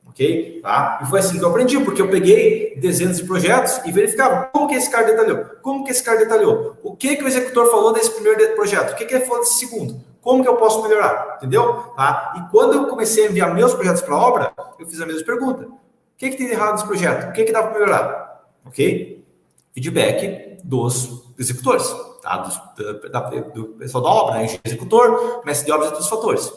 Ok? Tá? E foi assim que eu aprendi, porque eu peguei dezenas de projetos e verificava como que esse cara detalhou, como que esse cara detalhou, o que o executor falou desse primeiro projeto, o que ele falou desse segundo, como que eu posso melhorar, entendeu? Tá? E quando eu comecei a enviar meus projetos para a obra, eu fiz a mesma pergunta. O que tem de errado nesse projeto? O que dá para melhorar? Ok? Feedback dos executores, tá? Do pessoal da obra, né? Executor, mestre de obras e outros fatores.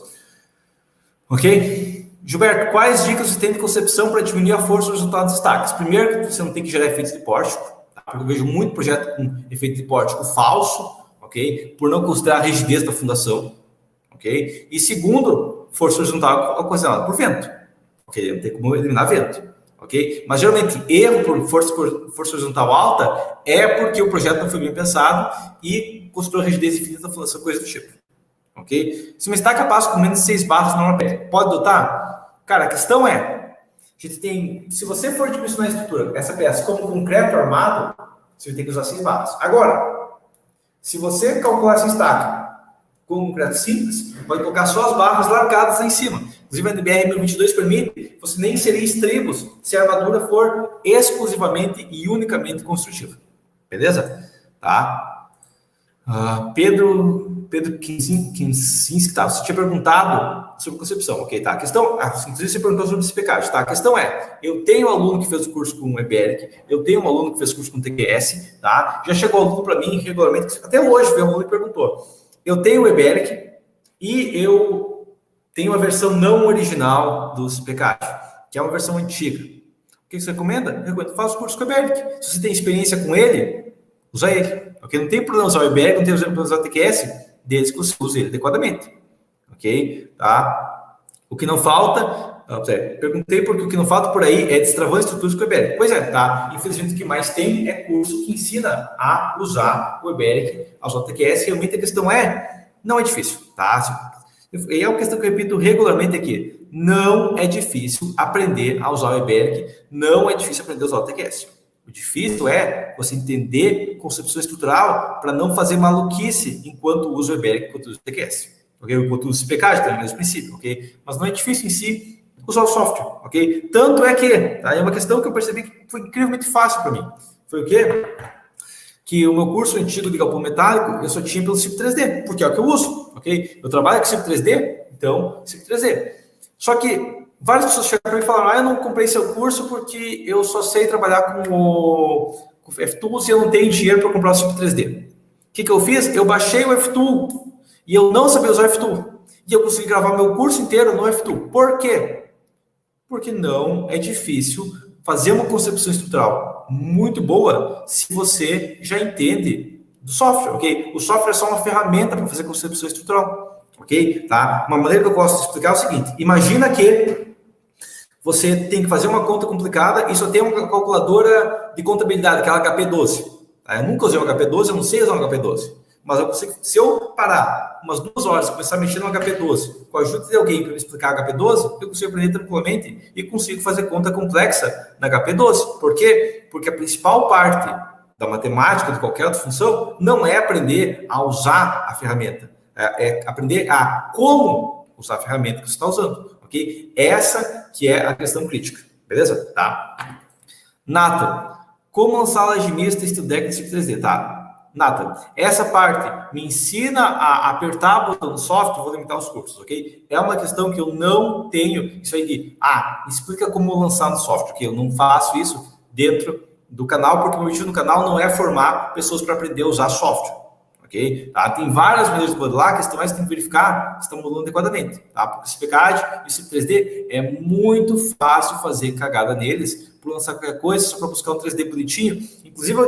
Ok? Gilberto, quais dicas você tem de concepção para diminuir a força dos resultados dos destaques? Primeiro, você não tem que gerar efeitos de pórtico, tá? Porque eu vejo muito projeto com efeito de pórtico falso, ok? Por não considerar a rigidez da fundação, ok? E segundo, força horizontal ocasionada por vento, ok? Não tem como eliminar vento, ok? Mas geralmente, erro por força horizontal alta é porque o projeto não foi bem pensado e considerou a rigidez infinita da fundação, coisa do tipo. Ok? Se uma estaca passa com menos de 6 barras na norma pede, pode adotar? Cara, a questão é, a gente tem, se você for dimensionar a estrutura, essa peça como concreto armado, você vai ter que usar 6 barras. Agora, se você calcular essa estaca com concreto simples, pode colocar só as barras largadas lá em cima. Inclusive a NBR 1022 permite você nem inserir estribos se a armadura for exclusivamente e unicamente construtiva. Beleza? Tá? Pedro Kinsinski, tá? Você tinha perguntado sobre concepção, ok, tá? A questão, inclusive você perguntou sobre CPCAD, tá? A questão é, eu tenho um aluno que fez o curso com o EBERIC, eu tenho um aluno que fez o curso com o TQS, tá? Já chegou aluno para mim regularmente, até hoje veio um aluno e perguntou, eu tenho o EBERIC e eu tenho a versão não original do CPCAD, que é uma versão antiga. O que você recomenda? Eu recomendo, faça o curso com o EBERIC. Se você tem experiência com ele, usa ele. Ok? Não tem problema usar o EBERIC, não tem problema usar o TQS, desde que você use ele adequadamente. Ok? Tá? O que não falta... perguntei porque o que não falta por aí é destravando estruturas com o EBERIC. Pois é, tá? Infelizmente o que mais tem é curso que ensina a usar o EBERIC, a usar o TQS. Realmente a questão é, não é difícil, tá? E é uma questão que eu repito regularmente aqui. Não é difícil aprender a usar o EBERIC, não é difícil aprender a usar o TQS. O difícil é você entender concepção estrutural para não fazer maluquice enquanto usa o EBERIC, enquanto usa o TQS. Okay? Enquanto usa o CPCAD, também é o mesmo princípio, ok? Mas não é difícil em si usar o software, ok? Tanto é que, tá? É uma questão que eu percebi que foi incrivelmente fácil para mim. Foi o quê? Que o meu curso antigo de galpão metálico, eu só tinha pelo Cip 3D, porque é o que eu uso, ok? Eu trabalho com Cip 3D, então, Cip 3D. Só que várias pessoas chegaram para mim e falaram, eu não comprei seu curso porque eu só sei trabalhar com o FTools e eu não tenho dinheiro para comprar o Cip 3D. O que eu fiz? Eu baixei o FTool e eu não sabia usar o FTool. E eu consegui gravar meu curso inteiro no FTool. Por quê? Porque não é difícil fazer uma concepção estrutural muito boa se você já entende do software, ok? O software é só uma ferramenta para fazer concepção estrutural, ok? Tá? Uma maneira que eu gosto de explicar é o seguinte, imagina que você tem que fazer uma conta complicada e só tem uma calculadora de contabilidade, aquela HP12. Tá? Eu nunca usei um HP12, eu não sei usar um HP12. Mas eu consigo, se eu parar umas 2 horas e começar a mexer no HP12, com a ajuda de alguém para me explicar HP12, eu consigo aprender tranquilamente e consigo fazer conta complexa na HP12. Por quê? Porque a principal parte da matemática, de qualquer outra função, não é aprender a usar a ferramenta. É aprender a como usar a ferramenta que você está usando, ok? Essa que é a questão crítica, beleza? Tá? Nathan, como lançar laje mista e Steel Deck em 3D, tá? Nathan, essa parte me ensina a apertar o botão do software, vou limitar os cursos, ok? É uma questão que eu não tenho, isso aí de, explica como lançar no software, ok? Eu não faço isso dentro do canal, porque o meu objetivo no canal não é formar pessoas para aprender a usar software, ok? Tá? Tem várias maneiras de modelar, a questão é que tem que verificar se estão modelando adequadamente, tá? Porque o SpeedCAD e o Cip 3D é muito fácil fazer cagada neles, por lançar qualquer coisa, só para buscar um 3D bonitinho. Inclusive,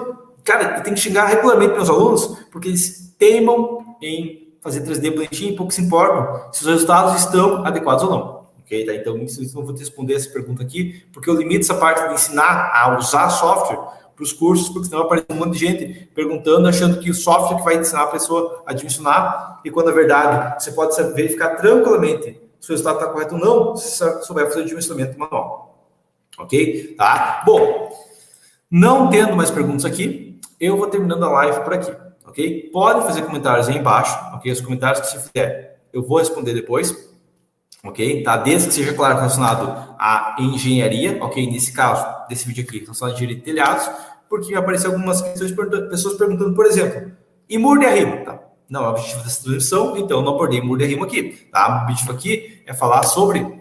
cara, eu tenho que xingar regularmente meus alunos, porque eles teimam em fazer 3D bonitinho e pouco se importam se os resultados estão adequados ou não. Ok? Tá? Então, isso eu não vou te responder essa pergunta aqui, porque eu limito essa parte de ensinar a usar software para os cursos, porque senão aparece um monte de gente perguntando, achando que o software que vai ensinar a pessoa a dimensionar, e quando na verdade você pode verificar tranquilamente se o resultado está correto ou não, se você souber fazer o dimensionamento manual. Ok? Tá? Bom, não tendo mais perguntas aqui, eu vou terminando a live por aqui, ok? Podem fazer comentários aí embaixo, ok? Os comentários que se fizer, eu vou responder depois, ok? Tá? Desde que seja, claro, relacionado à engenharia, ok? Nesse caso, desse vídeo aqui, relacionado à engenharia de telhados, porque me apareceram algumas questões, pessoas perguntando, por exemplo, e muro de arrimo, tá? Não é o objetivo dessa transmissão, então eu não abordei muro de arrimo aqui, tá? O objetivo aqui é falar sobre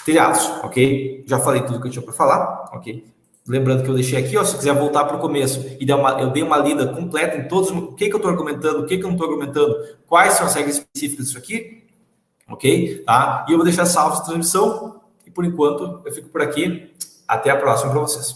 telhados, ok? Já falei tudo que eu tinha para falar, ok? Lembrando que eu deixei aqui, ó, se quiser voltar para o começo e eu dei uma lida completa em todos, o que eu estou argumentando, o que eu não estou argumentando, quais são as regras específicas disso aqui, ok? Tá? E eu vou deixar salvo essa transmissão e por enquanto eu fico por aqui. Até a próxima para vocês.